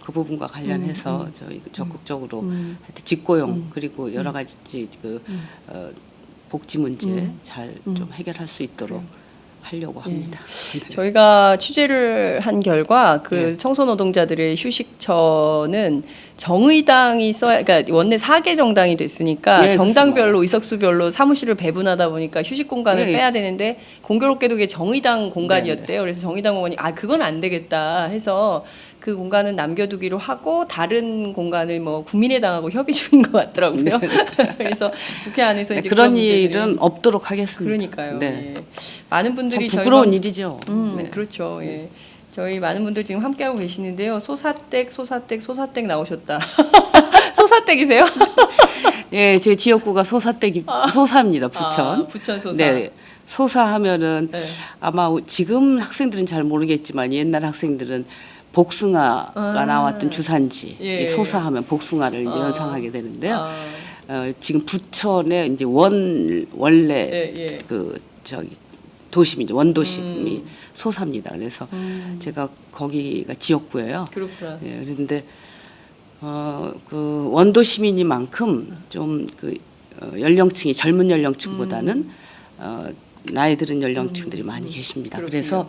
그 부분과 관련해서 저희 적극적으로 하여튼 직고용 그리고 여러 가지 그 복지 문제 잘 좀 해결할 수 있도록 하려고 합니다. 네. 저희가 취재를 한 결과 그 네. 청소 노동자들의 휴식처는 정의당이 그러니까 원내 4개 정당이 됐으니까 네, 정당별로 의석수별로 사무실을 배분하다 보니까 휴식 공간을 네. 빼야 되는데 공교롭게도 그게 정의당 공간이었대요. 그래서 정의당 공간이 그건 안 되겠다 해서 그 공간은 남겨두기로 하고 다른 공간을 뭐 국민의당하고 협의 중인 것 같더라고요. 그래서 국회 안에서 이제 그런 문제들은- 일은 없도록 하겠습니다. 그러니까요. 네. 예. 많은 분들이 참 부끄러운 저희가- 일이죠. 네. 그렇죠. 예. 저희 많은 분들 지금 함께하고 계시는데요. 소사댁 나오셨다. 소사댁이세요? 예, 제 지역구가 소사입니다. 부천. 부천 소사. 네. 소사하면은 네. 아마 지금 학생들은 잘 모르겠지만 옛날 학생들은 복숭아가 나왔던 주산지. 예. 소사하면 복숭아를 이제 연상하게 되는데요. 아, 지금 부천에 이제 원래 예, 예. 그 저기 도심이죠. 원도심이 소사입니다. 그래서 제가 거기가 지역구예요. 그렇구나. 예, 그런데 그 원도 시민이만큼 좀 그 연령층이 젊은 연령층보다는 나이 들은 연령층들이 많이 계십니다. 그렇군요. 그래서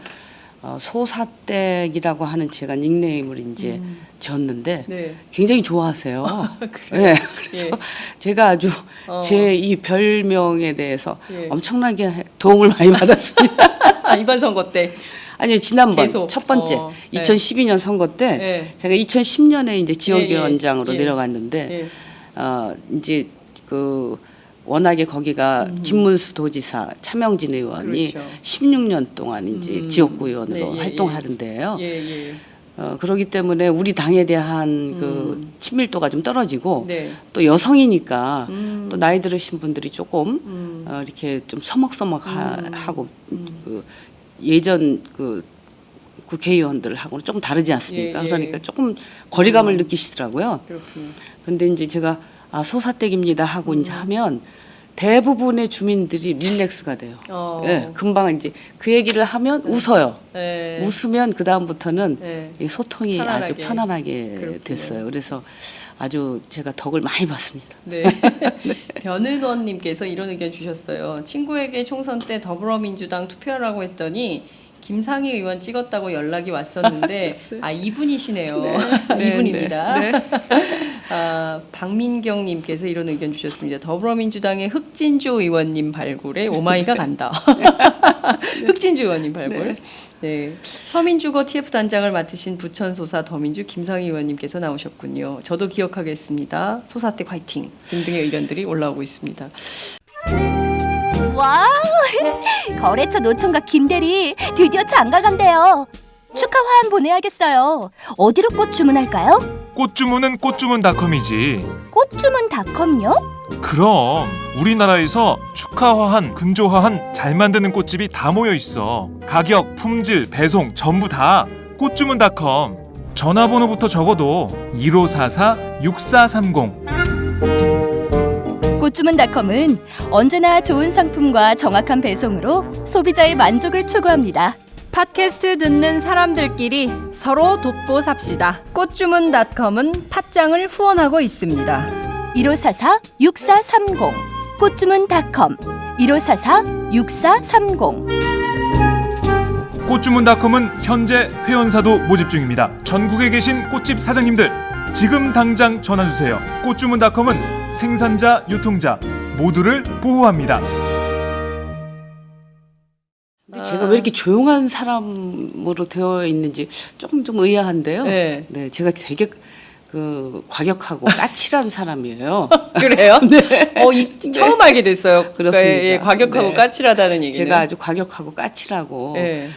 소사댁이라고 하는 제가 닉네임을 이제 지었는데 네. 굉장히 좋아하세요. 그래요? 네, 그래서 예. 제가 아주 어. 제 이 별명에 대해서 예. 엄청나게 도움을 많이 받았습니다. 이번 선거 때. 아니 지난번 계속. 첫 번째 네. 2012년 선거 때 네. 제가 2010년에 이제 지역위원장으로 예. 내려갔는데 예. 이제 그 워낙에 거기가 김문수 도지사, 차명진 의원이 그렇죠. 16년 동안 이제 지역구 의원으로 네, 예, 활동하던데요. 예. 그렇기 때문에 우리 당에 대한 그 친밀도가 좀 떨어지고 네. 또 여성이니까 또 나이 들으신 분들이 조금 이렇게 좀 서먹서먹하고 그 예전 그 국회의원들하고는 조금 다르지 않습니까? 예, 예. 그러니까 조금 거리감을 느끼시더라고요. 그렇군요. 근데 이제 제가 소사댁입니다 하고 이제 하면 대부분의 주민들이 릴렉스가 돼요. 예, 금방 이제 그 얘기를 하면 웃어요. 네. 웃으면 그 다음부터는 네. 이 소통이 편안하게. 아주 편안하게 그렇군요. 됐어요. 그래서 아주 제가 덕을 많이 봤습니다. 네. 변은원님께서 이런 의견 주셨어요. 친구에게 총선 때 더불어민주당 투표하라고 했더니 김상희 의원 찍었다고 연락이 왔었는데 이분이시네요. 이분입니다. 박민경님께서 이런 의견 주셨습니다. 더불어민주당의 흑진주 의원님 발굴에 오마이가 간다. 흑진주 의원님 발굴. 네. 서민주거 TF 단장을 맡으신 부천소사 더민주 김상희 의원님께서 나오셨군요. 저도 기억하겠습니다. 소사댁 화이팅 등등의 의견들이 올라오고 있습니다. 와우! 거래처 노총각 김대리 드디어 장가간대요. 축하 화한 보내야겠어요. 어디로 꽃 주문할까요? 꽃 주문은 꽃주문닷컴이지. 꽃주문닷컴요? 그럼 우리나라에서 축하화한, 근조화한 잘 만드는 꽃집이 다 모여 있어. 가격, 품질, 배송 전부 다 꽃주문닷컴. 전화번호부터 적어도 1544-6430. 꽃주문닷컴은 언제나 좋은 상품과 정확한 배송으로 소비자의 만족을 추구합니다. 팟캐스트 듣는 사람들끼리 서로 돕고 삽시다. 꽃주문닷컴은 팥장을 후원하고 있습니다. 1544-6430 꽃주문닷컴 1544-6430 꽃주문닷컴은 현재 회원사도 모집 중입니다. 전국에 계신 꽃집 사장님들 지금 당장 전화주세요. 꽃주문닷컴은 생산자, 유통자 모두를 보호합니다. 근데 제가 왜 이렇게 조용한 사람으로 되어 있는지 조금 좀 의아한데요. 네. 네, 제가 되게 그 과격하고 까칠한 사람이에요. 그래요? 네. 처음 알게 됐어요. 그렇습니다. 예, 과격하고 네. 까칠하다는 얘기는. 제가 아주 과격하고 까칠하고 예.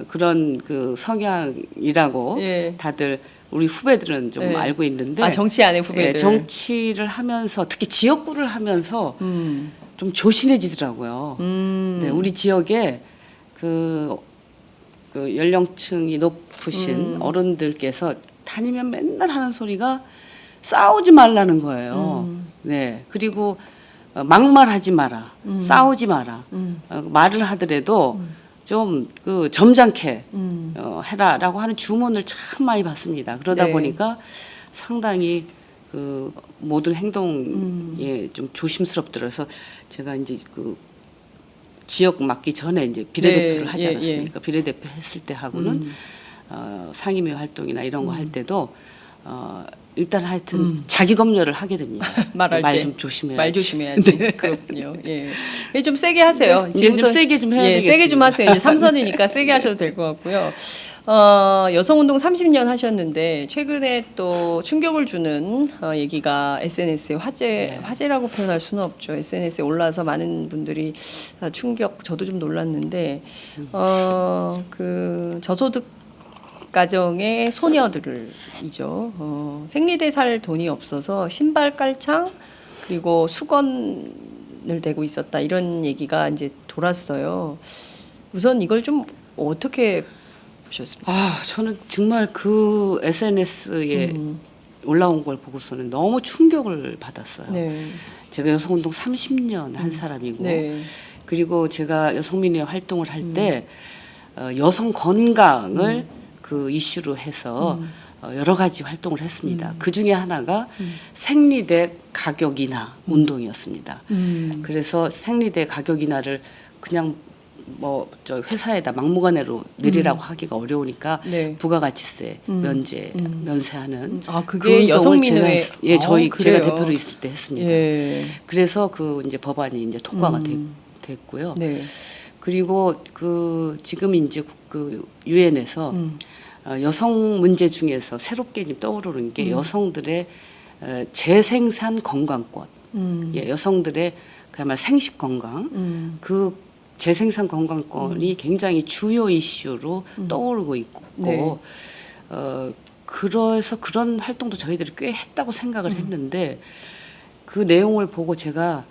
그런 그 성향이라고 예. 다들 우리 후배들은 좀 네. 알고 있는데 정치 안에 후배들. 예, 정치를 하면서 특히 지역구를 하면서 좀 조신해지더라고요. 네, 우리 지역에 그 연령층이 높으신 어른들께서 다니면 맨날 하는 소리가 싸우지 말라는 거예요. 네, 그리고 막말하지 마라, 싸우지 마라. 말을 하더라도 좀 그 점잖게 해라라고 하는 주문을 참 많이 받습니다. 그러다 네. 보니까 상당히 그 모든 행동에 좀 조심스럽더라서 제가 이제 그 지역 맡기 전에 이제 비례대표를 네, 하지 예, 않았습니까? 비례대표 했을 때 하고는 상임위 활동이나 이런 거 할 때도 일단 하여튼 자기 검열을 하게 됩니다. 말할 말 때. 좀 조심해야지. 말 조심해야지. 그렇군요. 예. 좀 세게 하세요. 이제 좀 세게 좀 해야 되겠습니다. 세게 좀 하세요. 이제 3선이니까 세게 하셔도 될 것 같고요. 여성운동 30년 하셨는데 최근에 또 충격을 주는 얘기가 SNS에 화제라고 표현할 수는 없죠. SNS에 올라서 많은 분들이 충격, 저도 좀 놀랐는데 그 저소득 가정의 소녀들이죠. 생리대 살 돈이 없어서 신발 깔창 그리고 수건을 대고 있었다 이런 얘기가 이제 돌았어요. 우선 이걸 좀 어떻게 보셨습니까? 저는 정말 그 SNS에 올라온 걸 보고서는 너무 충격을 받았어요. 네. 제가 여성운동 30년 한 사람이고 네. 그리고 제가 여성민회 활동을 할 때 여성 건강을 그 이슈로 해서 여러 가지 활동을 했습니다. 그 중에 하나가 생리대 가격 인하 운동이었습니다. 그래서 생리대 가격 인하를 그냥 뭐 저 회사에다 막무가내로 내리라고 하기가 어려우니까 네. 부가가치세 면세하는 그게 그 운동을 여성민회 제가 대표로 있을 때 했습니다. 예. 그래서 그 이제 법안이 이제 통과가 됐고요. 네. 그리고 그 지금 이제 그 유엔에서 여성 문제 중에서 새롭게 지금 떠오르는 게 여성들의 재생산 건강권, 여성들의 그야말로 생식 건강, 그 재생산 건강권이 굉장히 주요 이슈로 떠오르고 있고, 네. 그래서 그런 활동도 저희들이 꽤 했다고 생각을 했는데 그 내용을 보고 제가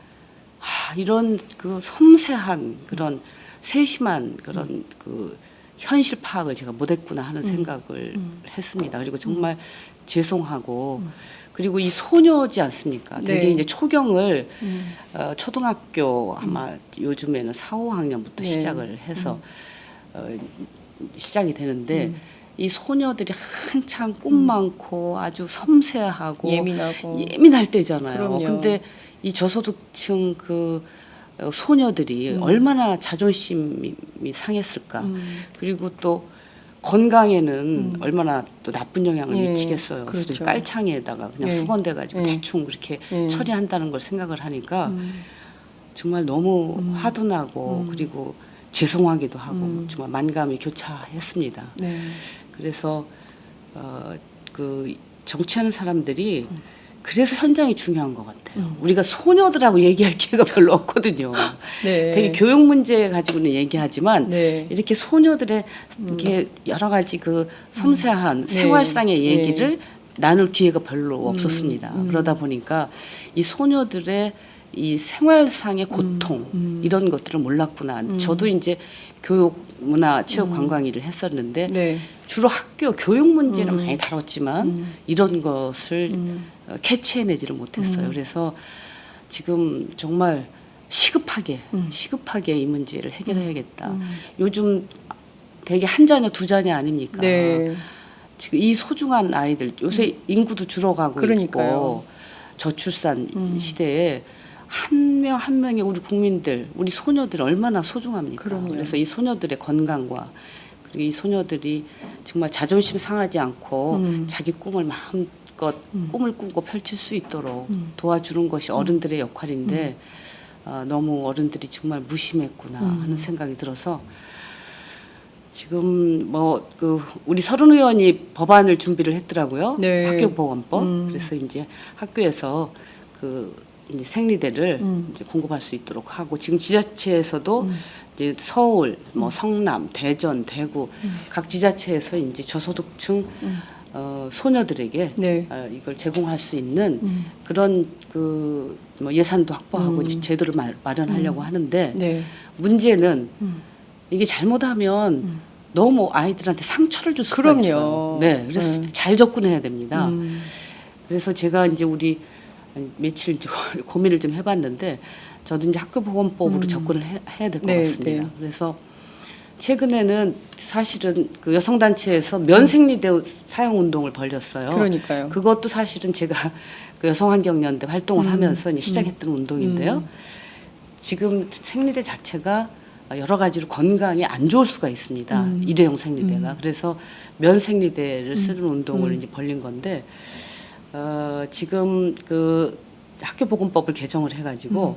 이런 그 섬세한 그런 세심한 그런 그 현실 파악을 제가 못했구나 하는 생각을 했습니다. 그리고 정말 죄송하고 그리고 이 소녀지 않습니까? 되게 네. 이제 초경을 초등학교 아마 요즘에는 4, 5학년부터 네. 시작을 해서 시작이 되는데 이 소녀들이 한창 꿈 많고 아주 섬세하고 예민하고. 예민할 때잖아요. 그럼요. 근데 이 저소득층 그 소녀들이 얼마나 자존심이 상했을까. 그리고 또 건강에는 얼마나 또 나쁜 영향을 예, 미치겠어요. 그래서 그렇죠. 깔창에다가 그냥 예. 수건대 가지고 예. 대충 그렇게 예. 처리한다는 걸 생각을 하니까 정말 너무 화도 나고 그리고 죄송하기도 하고 정말 만감이 교차했습니다. 네. 그래서 그 정치하는 사람들이 그래서 현장이 중요한 것 같아요. 우리가 소녀들하고 얘기할 기회가 별로 없거든요. 네. 되게 교육 문제 가지고는 얘기하지만 네. 이렇게 소녀들의 이렇게 여러 가지 그 섬세한 생활상의 네. 얘기를 나눌 기회가 별로 없었습니다. 그러다 보니까 이 소녀들의 이 생활상의 고통 이런 것들을 몰랐구나. 저도 이제 교육, 문화, 체육, 관광 일을 했었는데 네. 주로 학교 교육 문제는 많이 다뤘지만 이런 것을 캐치해내지를 못했어요. 그래서 지금 정말 시급하게 이 문제를 해결해야겠다. 요즘 되게 한 자녀 두 자녀 아닙니까? 네. 지금 이 소중한 아이들 요새 인구도 줄어가고 그러니까요. 있고 저출산 시대에 한 명 한 명의 우리 국민들, 우리 소녀들 얼마나 소중합니까? 그럼요. 그래서 이 소녀들의 건강과 그리고 이 소녀들이 정말 자존심 상하지 않고 자기 꿈을 마음껏 꿈을 꾸고 펼칠 수 있도록 도와주는 것이 어른들의 역할인데 너무 어른들이 정말 무심했구나 하는 생각이 들어서 지금 뭐 그 우리 서른 의원이 법안을 준비를 했더라고요. 네. 학교보건법. 그래서 이제 학교에서 그 이제 생리대를 이제 공급할 수 있도록 하고 지금 지자체에서도 이제 서울, 뭐 성남, 대전, 대구 각 지자체에서 이제 저소득층 소녀들에게 네. 이걸 제공할 수 있는 그런 그 뭐 예산도 확보하고 이제 제도를 마련하려고 하는데 네. 문제는 이게 잘못하면 너무 아이들한테 상처를 줄 수가 그럼요. 있어요. 네, 그래서 잘 접근해야 됩니다. 그래서 제가 이제 우리 며칠 이제 고민을 좀 해봤는데 저도 이제 학교보건법으로 접근을 해야 될 것 네, 같습니다. 네. 그래서 최근에는 사실은 그 여성단체에서 면생리대 사용 운동을 벌였어요. 그러니까요. 그것도 사실은 제가 그 여성환경연대 활동을 하면서 이제 시작했던 운동인데요. 지금 생리대 자체가 여러 가지로 건강에 안 좋을 수가 있습니다. 일회용 생리대가. 그래서 면 생리대를 쓰는 운동을 이제 벌린 건데 지금 그 학교보건법을 개정을 해가지고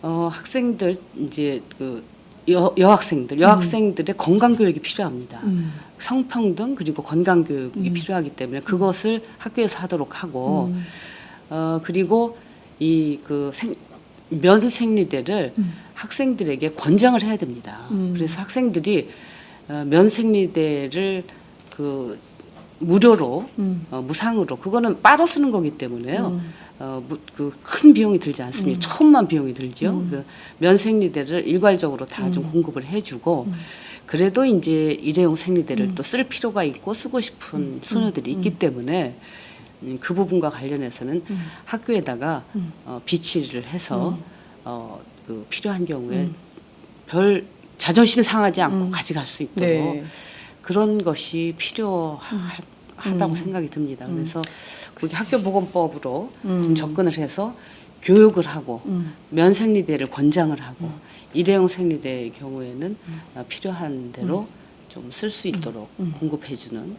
학생들 이제 그 여학생들의 건강 교육이 필요합니다. 성평등 그리고 건강 교육이 필요하기 때문에 그것을 학교에서 하도록 하고 그리고 이 그 면 생리대를 학생들에게 권장을 해야 됩니다. 그래서 학생들이 면 생리대를 그 무료로 무상으로 그거는 빨아 쓰는 거기 때문에요. 그 큰 비용이 들지 않습니다. 천만 비용이 들죠. 그 면 생리대를 일괄적으로 다 좀 공급을 해주고 그래도 이제 일회용 생리대를 또 쓸 필요가 있고 쓰고 싶은 소녀들이 있기 때문에 그 부분과 관련해서는 학교에다가 비치를 해서 그 필요한 경우에 별 자존심 상하지 않고 가져갈 수 있도록 네. 그런 것이 필요하다고 생각이 듭니다. 그래서 그게 학교보건법으로 좀 접근을 해서 교육을 하고 면생리대를 권장을 하고 일회용 생리대의 경우에는 필요한 대로 좀 쓸 수 있도록 공급해주는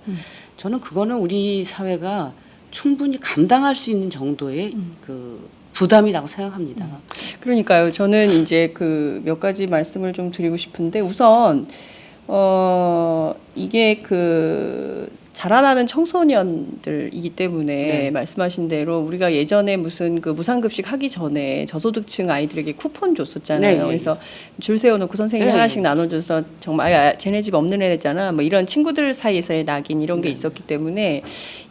저는 그거는 우리 사회가 충분히 감당할 수 있는 정도의 그 부담이라고 생각합니다. 그러니까요. 저는 이제 그 몇 가지 말씀을 좀 드리고 싶은데 우선 이게 그 자라나는 청소년들이기 때문에 네. 말씀하신 대로 우리가 예전에 무슨 그 무상급식 하기 전에 저소득층 아이들에게 쿠폰 줬었잖아요. 네, 네. 그래서 줄 세워놓고 선생님이 네. 하나씩 나눠줘서 정말 야, 쟤네 집 없는 애잖아. 뭐 이런 친구들 사이에서의 낙인 이런 게 네. 있었기 때문에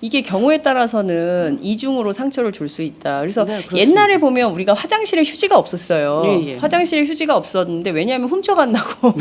이게 경우에 따라서는 이중으로 상처를 줄 수 있다. 그래서 네, 그렇습니다. 옛날에 보면 우리가 화장실에 휴지가 없었어요. 예, 예. 화장실에 휴지가 없었는데 왜냐하면 훔쳐간다고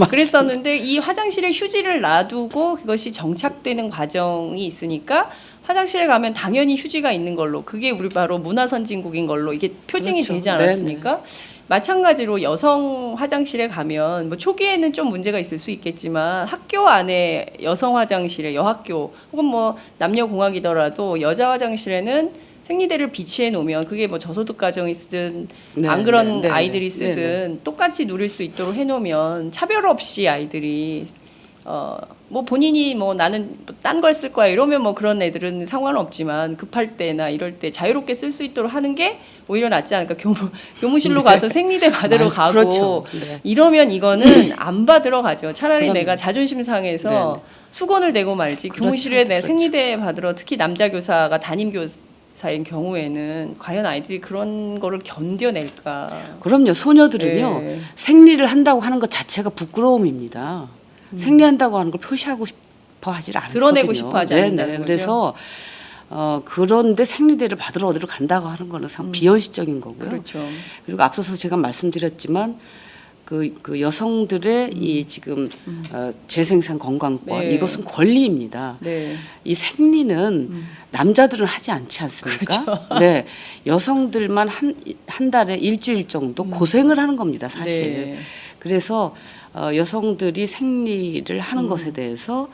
그랬었는데 이 화장실에 휴지를 놔두고 그것이 정착되는 과정이 있으니까 화장실에 가면 당연히 휴지가 있는 걸로 그게 우리 바로 문화 선진국인 걸로 이게 표징이 그렇죠. 되지 않았습니까? 마찬가지로 여성 화장실에 가면 뭐 초기에는 좀 문제가 있을 수 있겠지만 학교 안에 여성 화장실에 여학교 혹은 뭐 남녀 공학이더라도 여자 화장실에는 생리대를 비치해 놓으면 그게 뭐 저소득 가정이 쓰든 네, 안 그런 네, 네, 아이들이 네, 쓰든 네. 똑같이 누릴 수 있도록 해놓으면 차별 없이 아이들이 뭐 본인이 뭐 나는 딴 걸 쓸 거야 이러면 뭐 그런 애들은 상관없지만 급할 때나 이럴 때 자유롭게 쓸 수 있도록 하는 게 오히려 낫지 않을까. 교무실로 가서 생리대 받으러 가고 그렇죠. 네. 이러면 이거는 안 받으러 가죠. 차라리 그럼요. 내가 자존심 상해서 네, 수건을 내고 말지. 그렇죠. 교무실에 내 그렇죠. 생리대 받으러 특히 남자 교사가 담임 교사인 경우에는 과연 아이들이 그런 거를 견뎌낼까. 그럼요. 소녀들은요. 네. 생리를 한다고 하는 것 자체가 부끄러움입니다. 생리한다고 하는 걸 표시하고 싶어 하질 않거든요. 드러내고 싶어 하지 않는다는 거죠. 그래서 그런데 생리대를 받으러 어디로 간다고 하는 거는 상 비현실적인 거고요. 그렇죠. 그리고 앞서서 제가 말씀드렸지만 그 여성들의 이 지금 재생산 건강권 네. 이것은 권리입니다. 네. 이 생리는 남자들은 하지 않지 않습니까? 그렇죠. 네, 여성들만 한 달에 일주일 정도 고생을 하는 겁니다, 사실. 네. 그래서 여성들이 생리를 하는 것에 대해서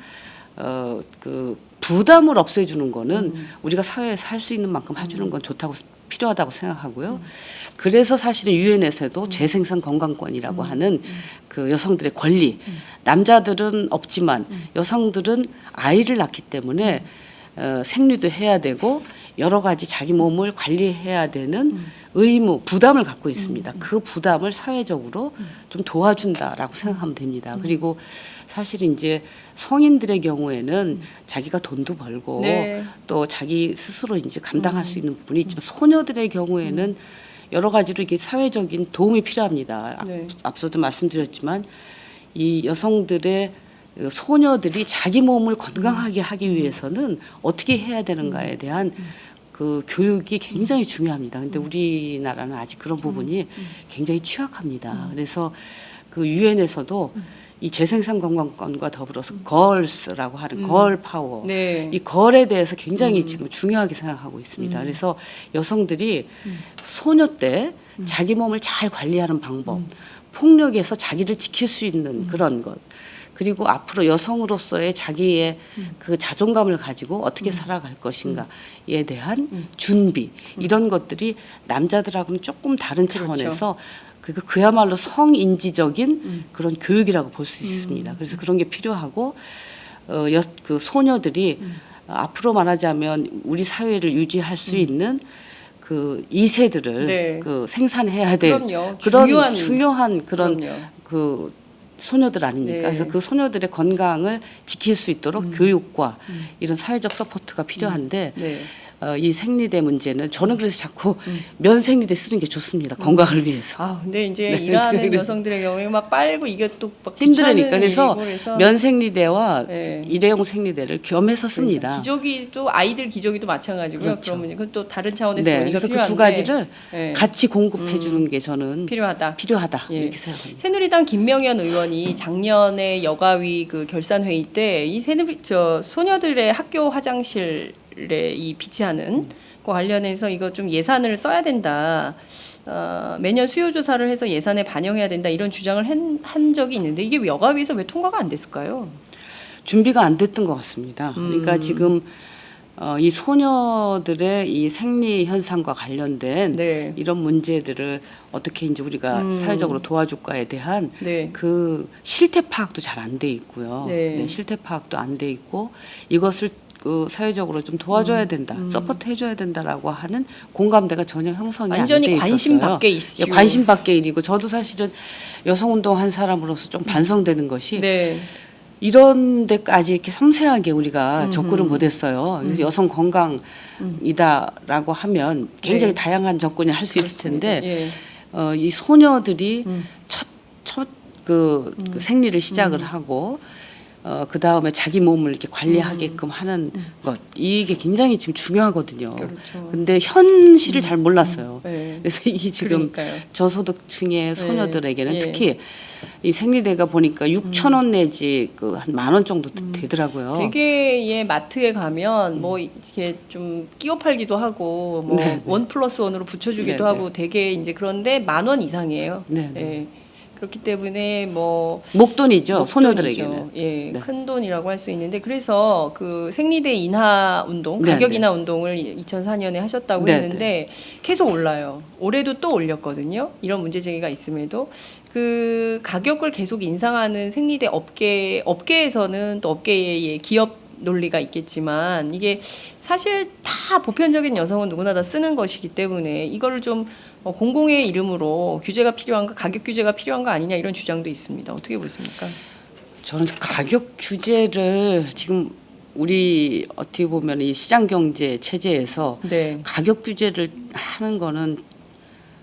그 부담을 없애주는 거는 우리가 사회에서 할 수 있는 만큼 해주는 건 좋다고 필요하다고 생각하고요. 그래서 사실은 유엔에서도 재생산 건강권이라고 하는 그 여성들의 권리, 남자들은 없지만 여성들은 아이를 낳기 때문에 생리도 해야 되고 여러 가지 자기 몸을 관리해야 되는 의무, 부담을 갖고 있습니다. 그 부담을 사회적으로 좀 도와준다라고 생각하면 됩니다. 그리고 사실 이제 성인들의 경우에는 자기가 돈도 벌고 네. 또 자기 스스로 이제 감당할 수 있는 부분이 있지만 소녀들의 경우에는 여러 가지로 이게 사회적인 도움이 필요합니다. 네. 앞서도 말씀드렸지만 이 여성들의 소녀들이 자기 몸을 건강하게 하기 위해서는 어떻게 해야 되는가에 대한 그 교육이 굉장히 중요합니다. 근데 우리나라는 아직 그런 부분이 굉장히 취약합니다. 그래서 그 유엔에서도 이 재생산 건강권과 더불어서 걸스라고 하는 걸 파워 네. 이 걸에 대해서 굉장히 지금 중요하게 생각하고 있습니다. 그래서 여성들이 소녀 때 자기 몸을 잘 관리하는 방법, 폭력에서 자기를 지킬 수 있는 그런 것, 그리고 앞으로 여성으로서의 자기의 그 자존감을 가지고 어떻게 살아갈 것인가에 대한 준비, 이런 것들이 남자들하고는 조금 다른 차원에서 그야말로 성인지적인 그런 교육이라고 볼 수 있습니다. 그래서 그런 게 필요하고 그 소녀들이 앞으로 말하자면 우리 사회를 유지할 수 있는 그 2세들을 네. 그 생산해야 될 그럼요. 그런 중요한 그런 그럼요. 그 소녀들 아닙니까? 네. 그래서 그 소녀들의 건강을 지킬 수 있도록 교육과 이런 사회적 서포트가 필요한데 네. 이 생리대 문제는 저는 그래서 자꾸 면 생리대 쓰는 게 좋습니다. 건강을 위해서. 아, 근데 이제 네, 일하는 그래서- 여성들의 경우에 막 빨고 이게 또막 힘들으니까 그래서 면 생리대와 네. 일회용 생리대를 겸해서 씁니다. 기저귀도 아이들 기저귀도 마찬가지고요. 그렇죠. 그러면 이건 또 다른 차원에서 네, 논의가 그래서 그 필요한데 두 가지를 네. 같이 공급해 주는 게 저는 필요하다. 필요하다 예. 이렇게 생각합니다. 새누리당 김명현 의원이 작년에 여가위 그 결산 회의 때 이 소녀들의 학교 화장실에 이 비치하는 그 관련해서 이거 좀 예산을 써야 된다. 매년 수요 조사를 해서 예산에 반영해야 된다 이런 주장을 한 적이 있는데 이게 여가위에서 왜 통과가 안 됐을까요? 준비가 안 됐던 것 같습니다. 그러니까 지금 이 소녀들의 이 생리 현상과 관련된 네. 이런 문제들을 어떻게 이제 우리가 사회적으로 도와줄까에 대한 네. 그 실태 파악도 잘 안 돼 있고요. 네. 네, 실태 파악도 안 돼 있고 이것을 그 사회적으로 좀 도와줘야 된다, 서포트 해줘야 된다라고 하는 공감대가 전혀 형성이 안 돼 완전히 있었어요. 관심 밖의 이슈. 예, 관심 밖의 일이고 저도 사실은 여성운동 한 사람으로서 좀 반성되는 것이 네. 이런 데까지 이렇게 섬세하게 우리가 접근을 못했어요. 그래서 여성 건강이다라고 하면 굉장히 네. 다양한 접근을 할 수 있을 텐데 예. 이 소녀들이 첫 그 생리를 시작을 하고 그 다음에 자기 몸을 이렇게 관리하게끔 하는 것 이게 굉장히 지금 중요하거든요. 그렇죠. 근데 현실을 잘 몰랐어요. 네. 그래서 이게 지금 그러니까요. 저소득층의 소녀들에게는 예. 특히 이 생리대가 보니까 6,000원 내지 그 한 10,000원 정도 되더라고요. 되게 예 마트에 가면 뭐 이렇게 좀 끼워 팔기도 하고 뭐 네. 1+1으로 붙여주기도 네, 하고 되게 이제 그런데 10,000원 이상이에요. 네, 네. 예. 그렇기 때문에 뭐 목돈이죠. 목돈이죠. 소녀들에게는. 예, 네. 큰 돈이라고 할 수 있는데 그래서 그 생리대 인하 운동, 네, 가격 네. 인하 운동을 2004년에 하셨다고 네, 했는데 계속 올라요. 올해도 또 올렸거든요. 이런 문제 제기가 있음에도 그 가격을 계속 인상하는 생리대 업계에서는 또 업계의 기업 논리가 있겠지만 이게 사실 다 보편적인 여성은 누구나 다 쓰는 것이기 때문에 이거를 좀 공공의 이름으로 규제가 필요한가, 가격 규제가 필요한 거 아니냐 이런 주장도 있습니다. 어떻게 보십니까? 저는 가격 규제를 지금 우리 어떻게 보면 이 시장 경제 체제에서 네. 가격 규제를 하는 거는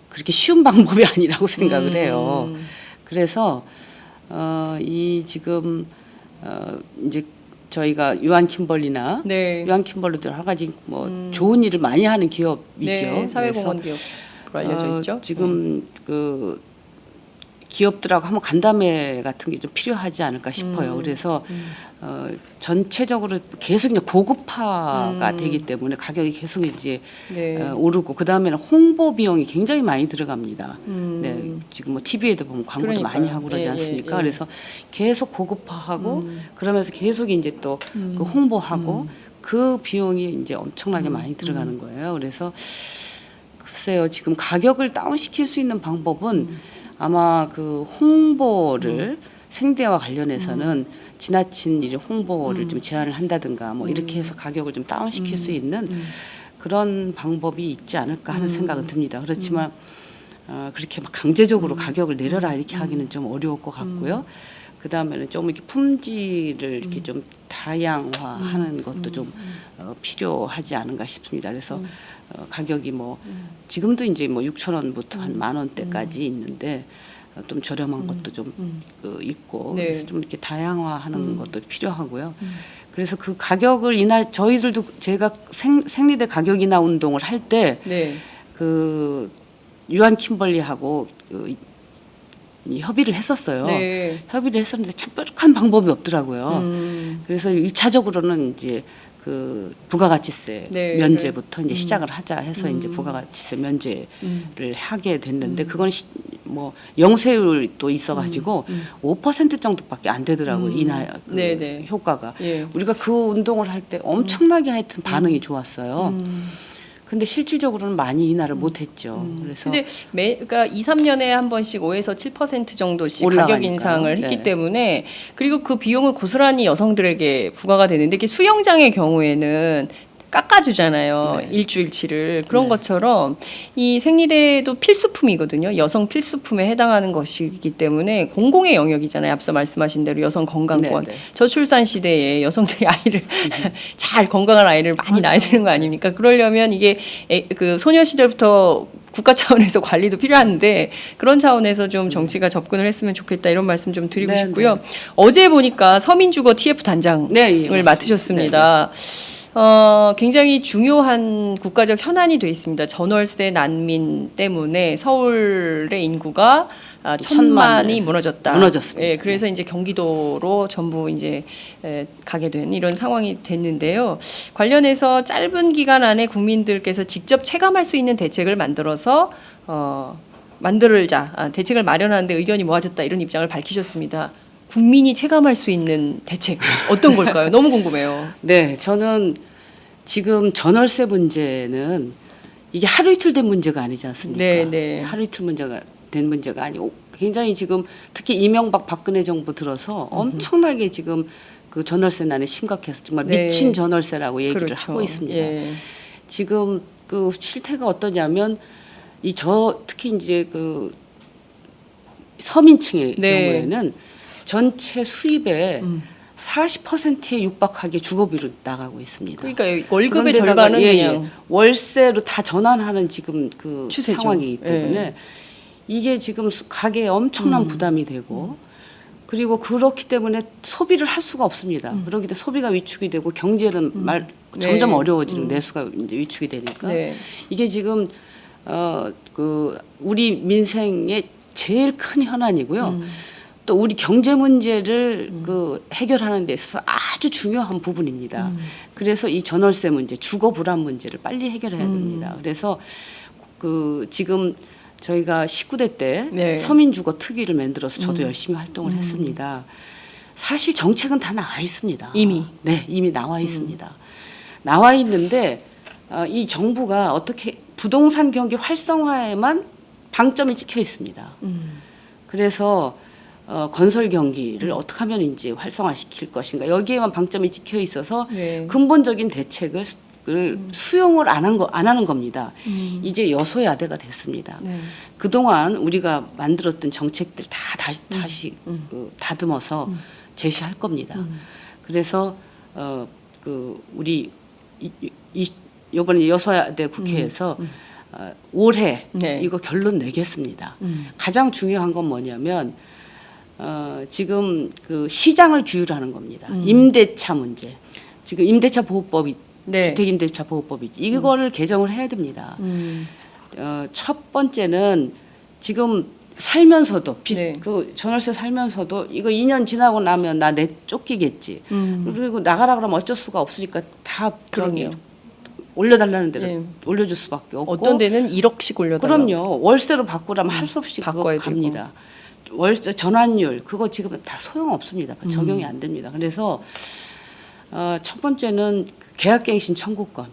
그렇게 쉬운 방법이 아니라고 생각을 해요. 그래서 이 지금 이제 저희가 유한킴벌리나 네. 유한킴벌리도 여러 가지 뭐 좋은 일을 많이 하는 기업이죠. 네, 사회공헌 기업으로 알려져 있죠. 지금 그 기업들하고 한번 간담회 같은 게 좀 필요하지 않을까 싶어요. 그래서 전체적으로 계속 이제 고급화가 되기 때문에 가격이 계속 이제 네. 오르고 그 다음에는 홍보 비용이 굉장히 많이 들어갑니다. 네, 지금 뭐 TV에도 보면 광고도 그러니까요. 많이 하고 그러지 예, 않습니까? 예, 예. 그래서 계속 고급화하고 그러면서 계속 이제 또 그 홍보하고 그 비용이 이제 엄청나게 많이 들어가는 거예요. 그래서 글쎄요, 지금 가격을 다운시킬 수 있는 방법은 아마 그 홍보를 생대와 관련해서는 지나친 이 홍보를 좀 제한을 한다든가 뭐 이렇게 해서 가격을 좀 다운시킬 수 있는 그런 방법이 있지 않을까 하는 생각은 듭니다. 그렇지만 그렇게 막 강제적으로 가격을 내려라 이렇게 하기는 좀 어려울 것 같고요. 그 다음에는 좀 이렇게 품질을 이렇게 좀 다양화하는 것도 좀 필요하지 않은가 싶습니다. 그래서 가격이 뭐 지금도 이제 뭐 6,000원부터 한 10,000원대까지 있는데 좀 저렴한 것도 좀 있고 네. 그래서 좀 이렇게 다양화하는 것도 필요하고요. 그래서 그 가격을 저희들도 제가 생리대 가격 인하 운동을 할 때 네. 그 유한킴벌리하고 협의를 했었어요. 네. 협의를 했었는데 참 뾰족한 방법이 없더라고요. 그래서 1차적으로는 이제 그 부가가치세 네, 면제부터 이제 시작을 하자 해서 이제 부가가치세 면제를 하게 됐는데 그건 뭐 영세율도 있어가지고 5% 정도밖에 안 되더라고요. 인하 그 네, 네. 효과가. 예. 우리가 그 운동을 할 때 엄청나게 하여튼 반응이 좋았어요. 근데 실질적으로는 많이 인하를 못했죠. 그래서 근데 그러니까 2, 3년에 한 번씩 5에서 7% 정도씩 가격 올라가니까요. 인상을 했기 네. 때문에 그리고 그 비용은 고스란히 여성들에게 부과가 되는데 이게 수영장의 경우에는 깎아주잖아요. 네. 일주일치를. 그런 네. 것처럼 이 생리대도 필수품이거든요. 여성 필수품에 해당하는 것이기 때문에 공공의 영역이잖아요. 앞서 말씀하신 대로 여성 건강권. 네, 네. 저출산 시대에 여성들이 아이를 잘 건강한 아이를 많이 낳아야 되는 거 아닙니까? 그러려면 이게 그 소녀 시절부터 국가 차원에서 관리도 필요한데 그런 차원에서 좀 정치가 접근을 했으면 좋겠다 이런 말씀 좀 드리고 네, 싶고요. 네. 어제 보니까 서민주거 TF 단장을 네, 예, 맡으셨습니다. 굉장히 중요한 국가적 현안이 돼 있습니다. 전월세 난민 때문에 서울의 인구가 1,000만이 무너졌습니다. 예, 그래서 이제 경기도로 전부 이제 가게 된 이런 상황이 됐는데요. 관련해서 짧은 기간 안에 국민들께서 직접 체감할 수 있는 대책을 만들어서 대책을 마련하는데 의견이 모아졌다 이런 입장을 밝히셨습니다. 국민이 체감할 수 있는 대책 어떤 걸까요? 너무 궁금해요. 네, 저는 지금 전월세 문제는 이게 하루 이틀 된 문제가 아니지 않습니까? 네, 네. 하루 이틀 된 문제가 아니고 굉장히 지금 특히 이명박 박근혜 정부 들어서 엄청나게 지금 그 전월세난이 심각해서 정말 네. 미친 전월세라고 얘기를 그렇죠. 하고 있습니다. 예. 지금 그 실태가 어떠냐면 특히 이제 그 서민층의 네. 경우에는 전체 수입의 40%에 육박하게 주거비로 나가고 있습니다. 그러니까 월급의 그런데다가 절반은 예, 그냥 예. 월세로 다 전환하는 지금 그 추세죠. 상황이기 때문에 예. 이게 지금 가게에 엄청난 부담이 되고 그리고 그렇기 때문에 소비를 할 수가 없습니다. 그렇기 때문에 소비가 위축이 되고 경제는 점점 네. 어려워지는 내수가 이제 위축이 되니까 네. 이게 지금 그 우리 민생의 제일 큰 현안이고요. 또 우리 경제 문제를 그 해결하는 데 있어서 아주 중요한 부분입니다. 그래서 이 전월세 문제, 주거 불안 문제를 빨리 해결해야 됩니다. 그래서 그 지금 저희가 19대 때 네. 서민주거 특위를 만들어서 저도 열심히 활동을 했습니다. 사실 정책은 다 나와 있습니다. 이미? 네, 이미 나와 있습니다. 나와 있는데 이 정부가 어떻게 부동산 경기 활성화에만 방점이 찍혀 있습니다. 그래서 건설 경기를 어떻게 하면 이제 활성화시킬 것인가 여기에만 방점이 찍혀 있어서 네. 근본적인 대책을 수용을 안 하는 겁니다. 이제 여소야대가 됐습니다. 네. 그동안 우리가 만들었던 정책들 다 다시 다듬어서 제시할 겁니다. 그래서 그 우리 이번에 여소야대 국회에서 올해 네. 이거 결론 내겠습니다. 가장 중요한 건 뭐냐면 지금 그 시장을 규율하는 겁니다. 임대차 문제. 지금 임대차 보호법이 네. 주택임대차 보호법이지 이거를 개정을 해야 됩니다. 첫 번째는 지금 살면서도 네. 그 전월세 살면서도 이거 2년 지나고 나면 나 쫓기겠지. 그리고 나가라 그러면 어쩔 수가 없으니까 다 그러게요. 올려달라는 대로 네. 올려줄 수밖에 없고. 어떤 데는 1억씩 올려달라고. 그럼요. 월세로 바꾸라면 할 수 없이 그거 바꿔야 갑니다. 월세 전환율 그거 지금 다 소용 없습니다. 적용이 안 됩니다. 그래서 첫 번째는 계약갱신 청구권.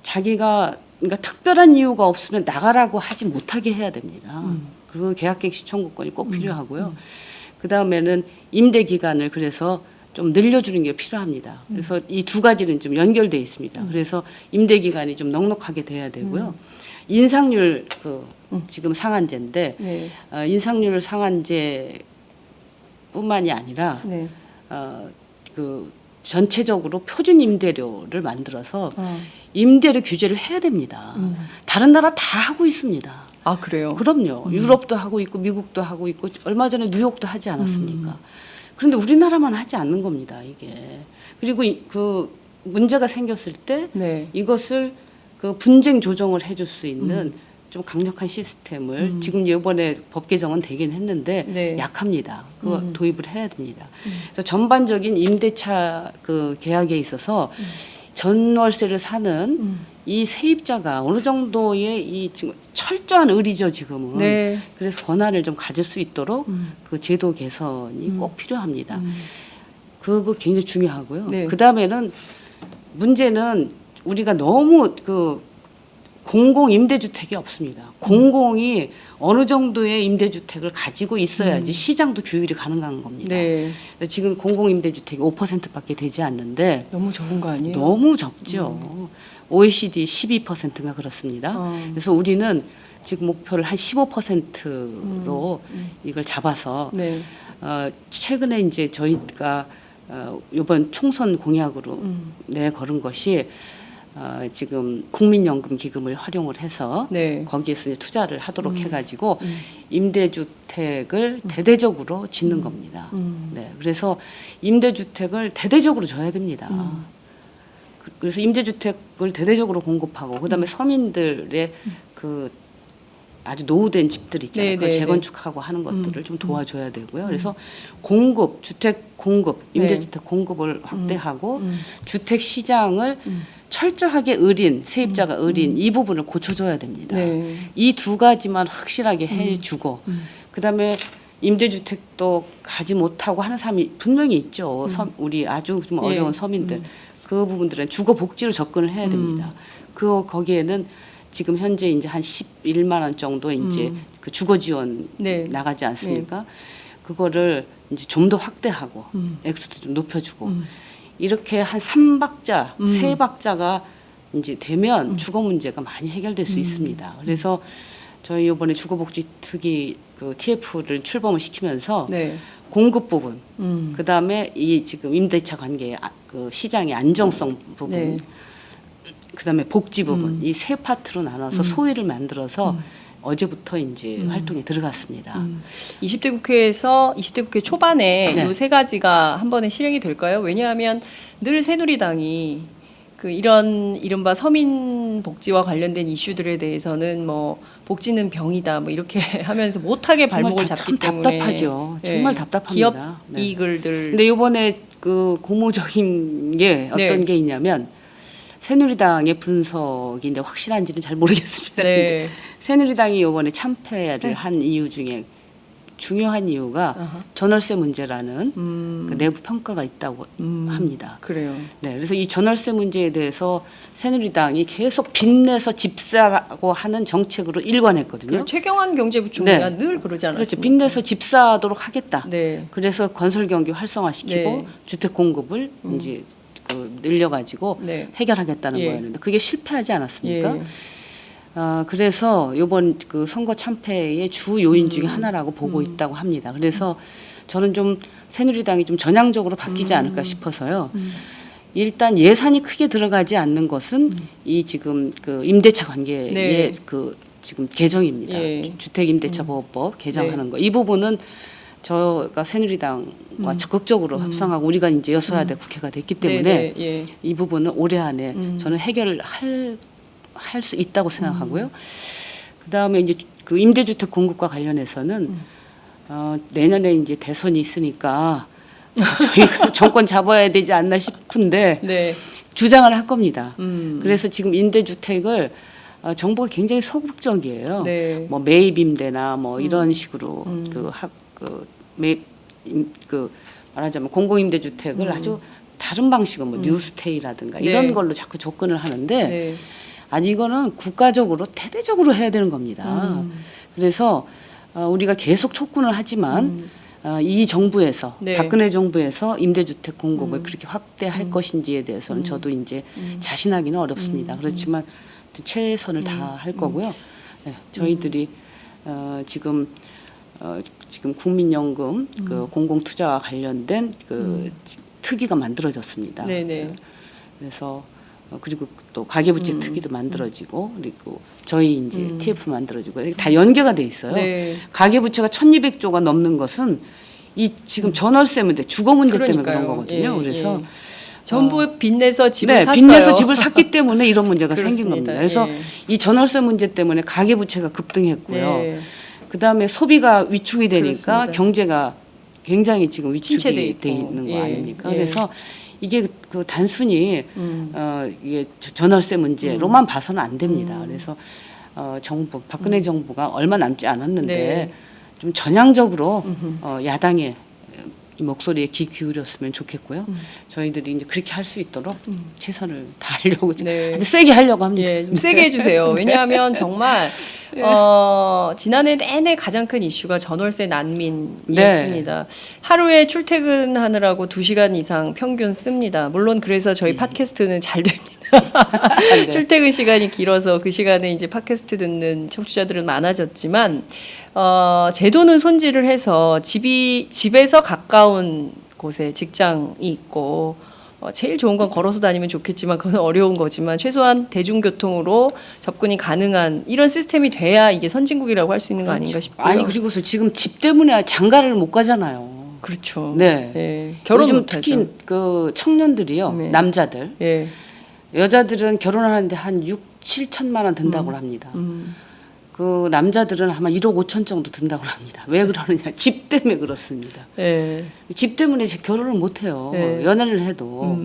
자기가 그러니까 특별한 이유가 없으면 나가라고 하지 못하게 해야 됩니다. 그리고 계약갱신 청구권이 꼭 필요하고요. 그 다음에는 임대 기간을 그래서 좀 늘려주는 게 필요합니다. 그래서 이 두 가지는 좀 연결돼 있습니다. 그래서 임대 기간이 좀 넉넉하게 돼야 되고요. 인상률 지금 상한제인데 네. 인상률 상한제뿐만이 아니라 네. 그 전체적으로 표준 임대료를 만들어서 아. 임대료 규제를 해야 됩니다. 다른 나라 다 하고 있습니다. 아 그래요. 그럼요. 유럽도 하고 있고 미국도 하고 있고 얼마 전에 뉴욕도 하지 않았습니까? 그런데 우리나라만 하지 않는 겁니다. 이게. 그리고 그 문제가 생겼을 때 네. 이것을 그 분쟁 조정을 해줄 수 있는 좀 강력한 시스템을 지금 이번에 법 개정은 되긴 했는데 네. 약합니다. 그거 도입을 해야 됩니다. 그래서 전반적인 임대차 그 계약에 있어서 전월세를 사는 이 세입자가 어느 정도의 이 지금 철저한 의리죠 지금은. 네. 그래서 권한을 좀 가질 수 있도록 그 제도 개선이 꼭 필요합니다. 그거 굉장히 중요하고요. 네. 그 다음에는 문제는 우리가 너무 그 공공 임대주택이 없습니다. 공공이 어느 정도의 임대주택을 가지고 있어야지 시장도 규율이 가능한 겁니다. 네. 지금 공공 임대주택이 5%밖에 되지 않는데 너무 적은 거 아니에요? 너무 적죠. OECD 12%가 그렇습니다. 그래서 우리는 지금 목표를 한 15%로 이걸 잡아서 네. 최근에 이제 저희가 이번 총선 공약으로 내걸은 것이 지금 국민연금 기금을 활용을 해서 네. 거기에서 이제 투자를 하도록 해가지고 임대주택을 대대적으로 짓는 겁니다. 네, 그래서 임대주택을 대대적으로 줘야 됩니다. 그래서 임대주택을 대대적으로 공급하고 그다음에 서민들의 그 아주 노후된 집들 있잖아요. 네, 그걸 네, 재건축하고 하는 것들을 좀 도와줘야 되고요. 그래서 공급, 주택 공급, 임대주택 공급을 확대하고 주택 시장을 철저하게 의린, 세입자가 의린 이 부분을 고쳐줘야 됩니다. 네. 이 두 가지만 확실하게 해주고 그다음에 임대주택도 가지 못하고 하는 사람이 분명히 있죠. 우리 아주 좀 어려운 서민들. 그 부분들은 주거 복지로 접근을 해야 됩니다. 거기에는 지금 현재 이제 한 11만 원 정도 이제 그 주거 지원 네. 나가지 않습니까? 그거를 이제 좀 더 확대하고 액수도 좀 높여주고 이렇게 한 3박자, 3박자가 이제 되면 주거 문제가 많이 해결될 수 있습니다. 그래서 저희 이번에 주거복지특위 그 TF를 출범을 시키면서 네. 공급 부분, 음. 그 다음에 이 지금 임대차 관계의 그 시장의 안정성 부분, 네. 그 다음에 복지 부분, 이 세 파트로 나눠서 소위를 만들어서 어제부터 이제 활동에 들어갔습니다. 20대 국회에서 20대 국회 초반에 네. 이 세 가지가 한 번에 실행이 될까요? 왜냐하면 늘 새누리당이 그 이런 이른바 서민 복지와 관련된 이슈들에 대해서는 뭐 복지는 병이다 뭐 이렇게 하면서 못하게 발목을 정말 잡기 참 때문에 답답하죠. 예, 정말 답답합니다. 기업 네. 이익을 늘 근데 이번에 그 고무적인 게 어떤 네. 게 있냐면 새누리당의 분석인데 확실한지는 잘 모르겠습니다. 네. 새누리당이 이번에 참패를 네. 한 이유 중에 중요한 이유가 아하. 전월세 문제라는 그 내부 평가가 있다고 합니다. 그래요. 네, 그래서 이 전월세 문제에 대해서 새누리당이 계속 빚내서 집사라고 하는 정책으로 일관했거든요. 그 최경환 경제부총리가 네. 늘 그러지 않았습니까? 그렇죠. 빚내서 집사하도록 하겠다. 네. 그래서 건설 경기 활성화시키고 네. 주택 공급을 이제 그 늘려가지고 네. 해결하겠다는 예. 거였는데 그게 실패하지 않았습니까? 예. 그래서 이번 그 선거 참패의 주 요인 중에 하나라고 보고 있다고 합니다. 그래서 저는 좀 새누리당이 좀 전향적으로 바뀌지 않을까 싶어서요. 일단 예산이 크게 들어가지 않는 것은 이 지금 그 임대차 관계의 네. 그 지금 개정입니다. 예. 주택임대차보호법 개정하는 거. 이 부분은 저가 새누리당과 적극적으로 협상하고 우리가 이제 여소야대 국회가 됐기 때문에 네, 네, 예. 이 부분은 올해 안에 저는 해결을 할 수 있다고 생각하고요. 그 다음에 이제 그 임대주택 공급과 관련해서는 내년에 이제 대선이 있으니까 저희가 정권 잡아야 되지 않나 싶은데 네. 주장을 할 겁니다. 그래서 그래서 지금 임대주택을 정부가 굉장히 소극적이에요. 네. 뭐 매입 임대나 뭐 이런 식으로 그 말하자면 공공임대주택을 아주 다른 방식으로 뭐 뉴스테이라든가 이런 네. 걸로 자꾸 접근을 하는데 네. 아니 이거는 국가적으로 대대적으로 해야 되는 겁니다. 그래서 우리가 계속 촉구를 하지만 이 정부에서 네. 박근혜 정부에서 임대주택 공급을 그렇게 확대할 것인지에 대해서는 저도 이제 자신하기는 어렵습니다. 그렇지만 최선을 다할 거고요. 네, 저희들이 지금 국민연금 그 공공투자와 관련된 그 특위가 만들어졌습니다. 네네. 그래서 그리고 또 가계부채 특위도 만들어지고 그리고 저희 이제 TF 만들어지고 다 연계가 돼 있어요. 네. 가계부채가 1,200조가 넘는 것은 이 지금 전월세 문제, 주거 문제 때문에 그러니까요. 그런 거거든요. 예, 그래서 예. 전부 빚내서 집을 네, 샀어요. 빚내서 집을 샀기 때문에 이런 문제가 생긴 그렇습니다. 겁니다. 그래서 예. 이 전월세 문제 때문에 가계부채가 급등했고요. 네. 그다음에 소비가 위축이 되니까 그렇습니다. 경제가 굉장히 지금 위축이 침체돼 돼 있고. 있는 거 예, 아닙니까? 예. 그래서 이게 그 단순히 이게 전월세 문제로만 봐서는 안 됩니다. 그래서 정부 박근혜 정부가 얼마 남지 않았는데 네. 좀 전향적으로 야당의 이 목소리에 귀 기울였으면 좋겠고요. 저희들이 이제 그렇게 할 수 있도록 최선을 다하려고 네. 아주 세게 하려고 합니다. 예, 좀 세게 해주세요. 왜냐하면 정말 지난해 내내 가장 큰 이슈가 전월세 난민이었습니다. 하루에 출퇴근하느라고 2시간 이상 평균 씁니다. 물론 그래서 저희 팟캐스트는 잘 됩니다. 네. 출퇴근 시간이 길어서 그 시간에 이제 팟캐스트 듣는 청취자들은 많아졌지만 제도는 손질을 해서 집에서 가까운 곳에 직장이 있고 제일 좋은 건 걸어서 다니면 좋겠지만 그건 어려운 거지만 최소한 대중교통으로 접근이 가능한 이런 시스템이 돼야 이게 선진국이라고 할 수 있는 거 아닌가 싶고요. 아니 그리고서 지금 집 때문에 장가를 못 가잖아요. 그렇죠. 네. 예. 결혼 요즘 못하죠. 특히 그 청년들이요, 네. 남자들, 예. 여자들은 결혼하는데 한 6, 7천만 원 든다고 합니다. 그 남자들은 아마 1억 5천 정도 든다고 합니다. 왜 그러느냐? 집 때문에 그렇습니다. 예. 집 때문에 결혼을 못 해요. 네. 연애를 해도.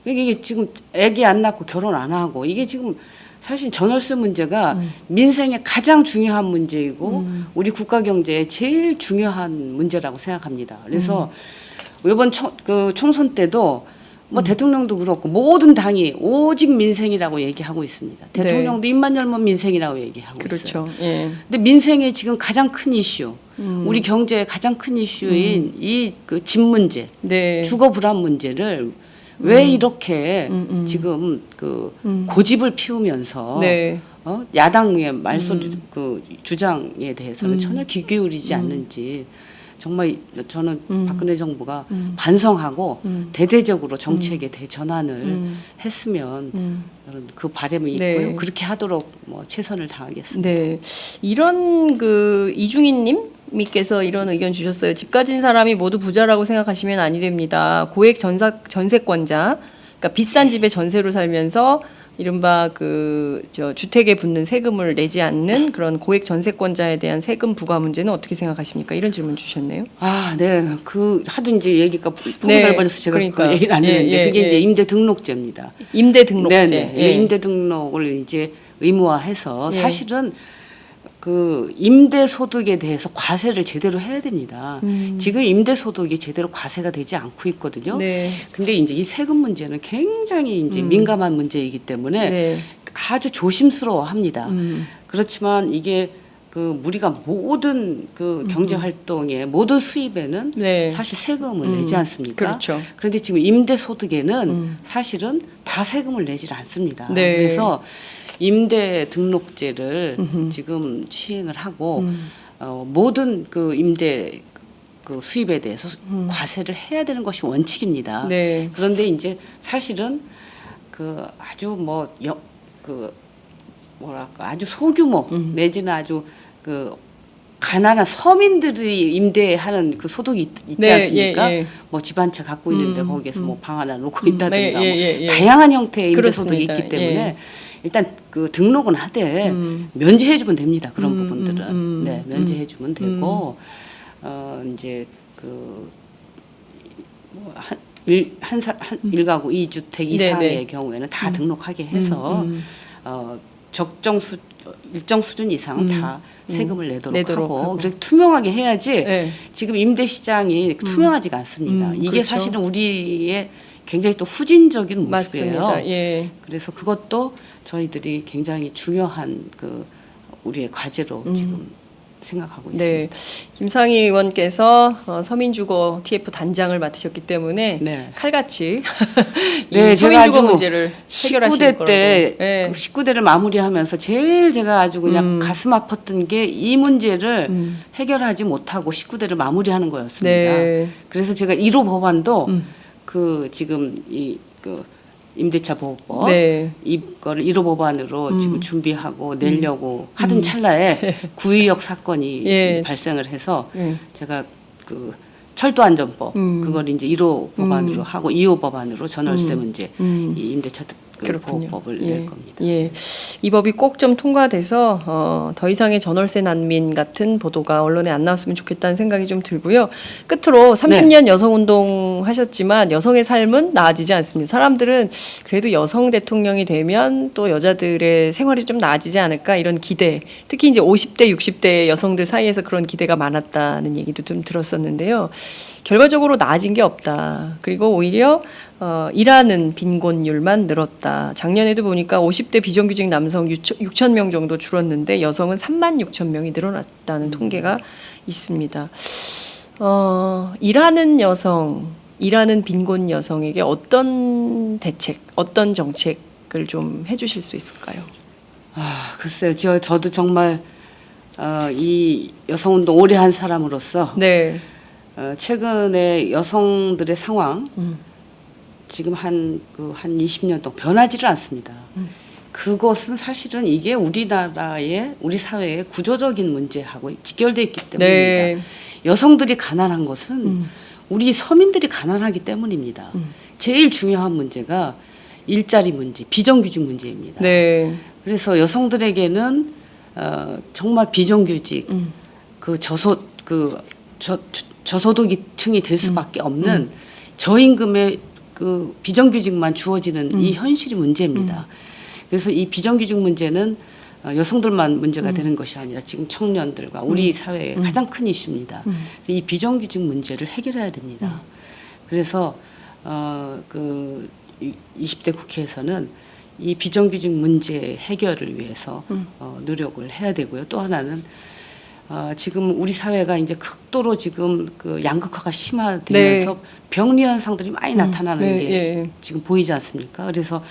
이게 지금 아기 안 낳고 결혼 안 하고 이게 지금 사실 전월세 문제가 민생의 가장 중요한 문제이고 우리 국가 경제의 제일 중요한 문제라고 생각합니다. 그래서 이번 총선 때도 뭐 대통령도 그렇고 모든 당이 오직 민생이라고 얘기하고 있습니다. 네. 대통령도 입만 열면 민생이라고 얘기하고 있어요. 그렇죠. 예. 근데 민생의 지금 가장 큰 이슈, 우리 경제의 가장 큰 이슈인 이 그 집 문제, 네. 주거 불안 문제를 왜 이렇게 지금 그 고집을 피우면서 네. 야당의 말소리 그 주장에 대해서는 전혀 귀 기울이지 않는지 정말 저는 박근혜 정부가 반성하고 대대적으로 정책의 대전환을 했으면 저는 그 바람이 네. 있고요. 그렇게 하도록 뭐 최선을 다하겠습니다. 네, 이런 그 이중인님께서 이런 의견 주셨어요. 집 가진 사람이 모두 부자라고 생각하시면 아니 됩니다. 고액 전세권자, 그러니까 비싼 집에 전세로 살면서 이른바 저 주택에 붙는 세금을 내지 않는 그런 고액 전세권자에 대한 세금 부과 문제는 어떻게 생각하십니까? 이런 질문 주셨네요. 아, 네. 그 하도 이제 얘기가 폭이 네, 넓어져서 제가 그러니까. 그 얘기를 안 했는데 예, 그게 예. 이제 임대 등록제입니다. 임대 등록제. 네네. 예. 임대 등록을 이제 의무화해서 예. 사실은 그 임대 소득에 대해서 과세를 제대로 해야 됩니다. 지금 임대 소득이 제대로 과세가 되지 않고 있거든요. 네. 근데 이제 이 세금 문제는 굉장히 이제 민감한 문제이기 때문에 네. 아주 조심스러워합니다. 그렇지만 이게 그 우리가 모든 그 경제 활동의 모든 수입에는 네. 사실 세금을 내지 않습니까? 그렇죠. 그런데 지금 임대 소득에는 사실은 다 세금을 내질 않습니다. 네. 그래서 임대 등록제를 지금 시행을 하고 모든 그 임대 그 수입에 대해서 과세를 해야 되는 것이 원칙입니다. 네. 그런데 이제 사실은 그 아주 그 뭐랄까 아주 소규모 내지는 아주 그 가난한 서민들이 임대하는 그 소득이 있지 네, 않습니까? 예, 예. 뭐 집 한 채 갖고 있는데 거기에서 뭐 방 하나 놓고 있다든가 네, 예, 예, 예. 뭐 다양한 형태의 임대 소득이 그렇습니다. 있기 때문에 예. 일단 그 등록은 하되 면제해주면 됩니다. 그런 부분들은 네 면제해주면 되고 이제 그 뭐 일가구 2주택 이상의 네. 경우에는 다 등록하게 해서 일정 수준 이상 다 세금을 내도록 하고 그래서 투명하게 해야지 네. 지금 임대 시장이 투명하지가 않습니다. 이게 그렇죠. 사실은 우리의 굉장히 또 후진적인 모습이에요. 맞습니다. 예. 그래서 그것도 저희들이 굉장히 중요한 그 우리의 과제로 지금 생각하고 네, 있습니다. 김상희 의원께서 서민주거 TF 단장을 맡으셨기 때문에 네. 칼같이 네, 이 제가 서민주거 아주 문제를 해결하실 19대 거라고. 때 네. 그 19대를 마무리하면서 제일 제가 아주 그냥 가슴 아팠던 게 이 문제를 해결하지 못하고 19대를 마무리하는 거였습니다. 네. 그래서 제가 1호 법안도 그 지금 그 임대차 보호법 네. 이거를 1호 법안으로 지금 준비하고 내려고 하던 찰나에 구의역 사건이 예. 이제 발생을 해서 예. 제가 그 철도안전법 그걸 이제 1호 법안으로 하고 2호 법안으로 전월세 문제 이 임대차 그렇군요. 보호법을 예. 낼 겁니다. 예, 이 법이 꼭 좀 통과돼서 더 이상의 전월세 난민 같은 보도가 언론에 안 나왔으면 좋겠다는 생각이 좀 들고요. 끝으로 30년 여성운동 하셨지만 여성의 삶은 나아지지 않습니다. 사람들은 그래도 여성 대통령이 되면 또 여자들의 생활이 좀 나아지지 않을까 이런 기대, 특히 이제 50대, 60대 여성들 사이에서 그런 기대가 많았다는 얘기도 좀 들었었는데요. 결과적으로 나아진 게 없다. 그리고 오히려 일하는 빈곤율만 늘었다. 작년에도 보니까 50대 비정규직 남성 6천 명 정도 줄었는데 여성은 3만 6천 명이 늘어났다는 통계가 있습니다. 일하는 여성, 일하는 빈곤 여성에게 어떤 대책, 어떤 정책을 좀 해주실 수 있을까요? 아, 글쎄요. 저도 정말 이 여성운동 오래 한 사람으로서 네. 최근에 여성들의 상황 지금 한 20년 동안 변하지를 않습니다. 그것은 사실은 이게 우리 사회의 구조적인 문제하고 직결되어 있기 때문입니다. 네. 여성들이 가난한 것은 우리 서민들이 가난하기 때문입니다. 제일 중요한 문제가 일자리 문제, 비정규직 문제입니다. 네. 그래서 여성들에게는 정말 비정규직, 저소득층이 될 수밖에 없는 저임금의 그 비정규직만 주어지는 이 현실이 문제입니다. 그래서 이 비정규직 문제는 여성들만 문제가 되는 것이 아니라 지금 청년들과 우리 사회의 가장 큰 이슈입니다. 이 비정규직 문제를 해결해야 됩니다. 그래서 그 20대 국회에서는 이 비정규직 문제 해결을 위해서 노력을 해야 되고요. 또 하나는 지금 우리 사회가 이제 극도로 지금 그 양극화가 심화되면서 네. 병리 현상들이 많이 나타나는 네, 게 예. 지금 보이지 않습니까? 그래서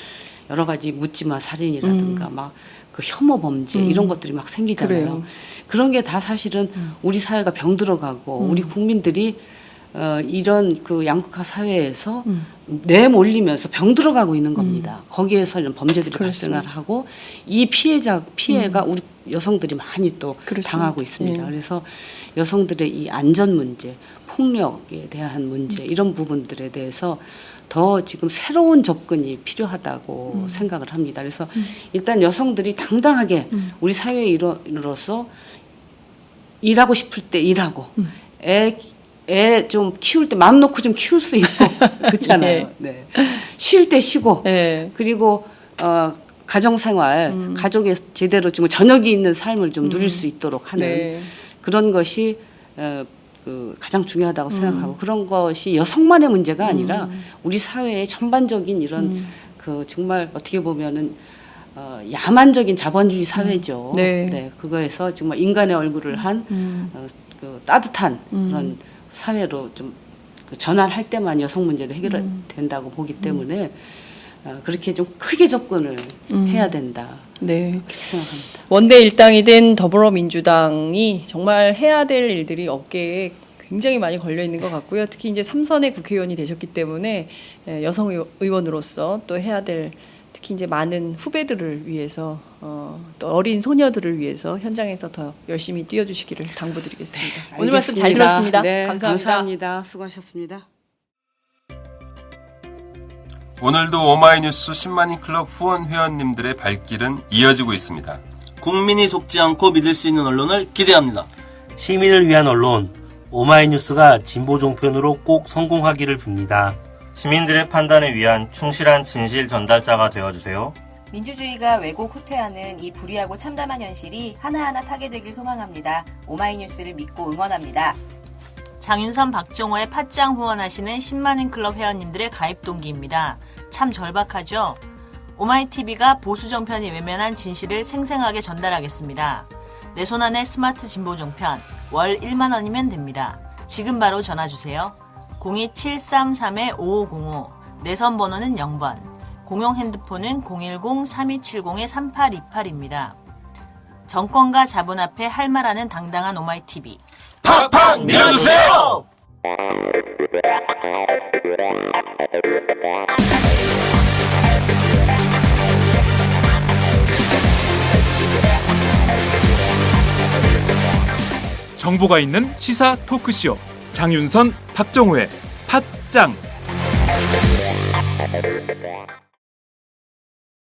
여러 가지 묻지마 살인이라든가 막 그 혐오 범죄 이런 것들이 막 생기잖아요. 그래요. 그런 게 다 사실은 우리 사회가 병들어가고 우리 국민들이 이런 그 양극화 사회에서 내몰리면서 병들어가고 있는 겁니다. 거기에서 이런 범죄들이 그렇습니다. 발생을 하고 이 피해가 우리 여성들이 많이 또 그렇습니다. 당하고 있습니다. 예. 그래서 여성들의 이 안전 문제, 폭력에 대한 문제 이런 부분들에 대해서 더 지금 새로운 접근이 필요하다고 생각을 합니다. 그래서 일단 여성들이 당당하게 우리 사회의 일원으로서 일하고 싶을 때 일하고 애 좀 키울 때 마음 놓고 좀 키울 수 있고 그렇잖아요. 예. 네. 쉴 때 쉬고 네. 그리고 가정생활 가족에 제대로 좀 저녁이 있는 삶을 좀 누릴 수 있도록 하는 네. 그런 것이 그 가장 중요하다고 생각하고 그런 것이 여성만의 문제가 아니라 우리 사회의 전반적인 이런 그 정말 어떻게 보면은 야만적인 자본주의 사회죠. 네. 그거에서 정말 인간의 얼굴을 한 그 따뜻한 그런 사회로 좀 그 전환할 때만 여성 문제도 해결된다고 보기 때문에 그렇게 좀 크게 접근을 해야 된다. 네. 그렇게 생각합니다. 원내 일당이 된 더불어민주당이 정말 해야 될 일들이 어깨에 굉장히 많이 걸려 있는 것 같고요. 특히 이제 3선의 국회의원이 되셨기 때문에 여성 의원으로서 또 해야 될 특히 이제 많은 후배들을 위해서 또 어린 소녀들을 위해서 현장에서 더 열심히 뛰어주시기를 당부드리겠습니다. 오늘 말씀 잘 알겠습니다. 들었습니다. 네, 감사합니다. 감사합니다. 수고하셨습니다. 오늘도 오마이뉴스 10만인 클럽 후원 회원님들의 발길은 이어지고 있습니다. 국민이 속지 않고 믿을 수 있는 언론을 기대합니다. 시민을 위한 언론, 오마이뉴스가 진보 종편으로 꼭 성공하기를 빕니다. 시민들의 판단에 위한 충실한 진실 전달자가 되어주세요. 민주주의가 왜곡 후퇴하는 이 불의하고 참담한 현실이 하나하나 타개되길 소망합니다. 오마이뉴스를 믿고 응원합니다. 장윤선, 박정호의 팟짱 후원하시는 10만인 클럽 회원님들의 가입 동기입니다. 참 절박하죠? 오마이TV가 보수 정편이 외면한 진실을 생생하게 전달하겠습니다. 내 손안의 스마트 진보 종편, 월 1만 원이면 됩니다. 지금 바로 전화주세요. 02733-5505, 내선 번호는 0번, 공용 핸드폰은 010-3270-3828입니다. 정권과 자본 앞에 할 말하는 당당한 오마이TV. 팍팍 밀어주세요! 정보가 있는 시사 토크쇼 장윤선, 박정호의 팟짱.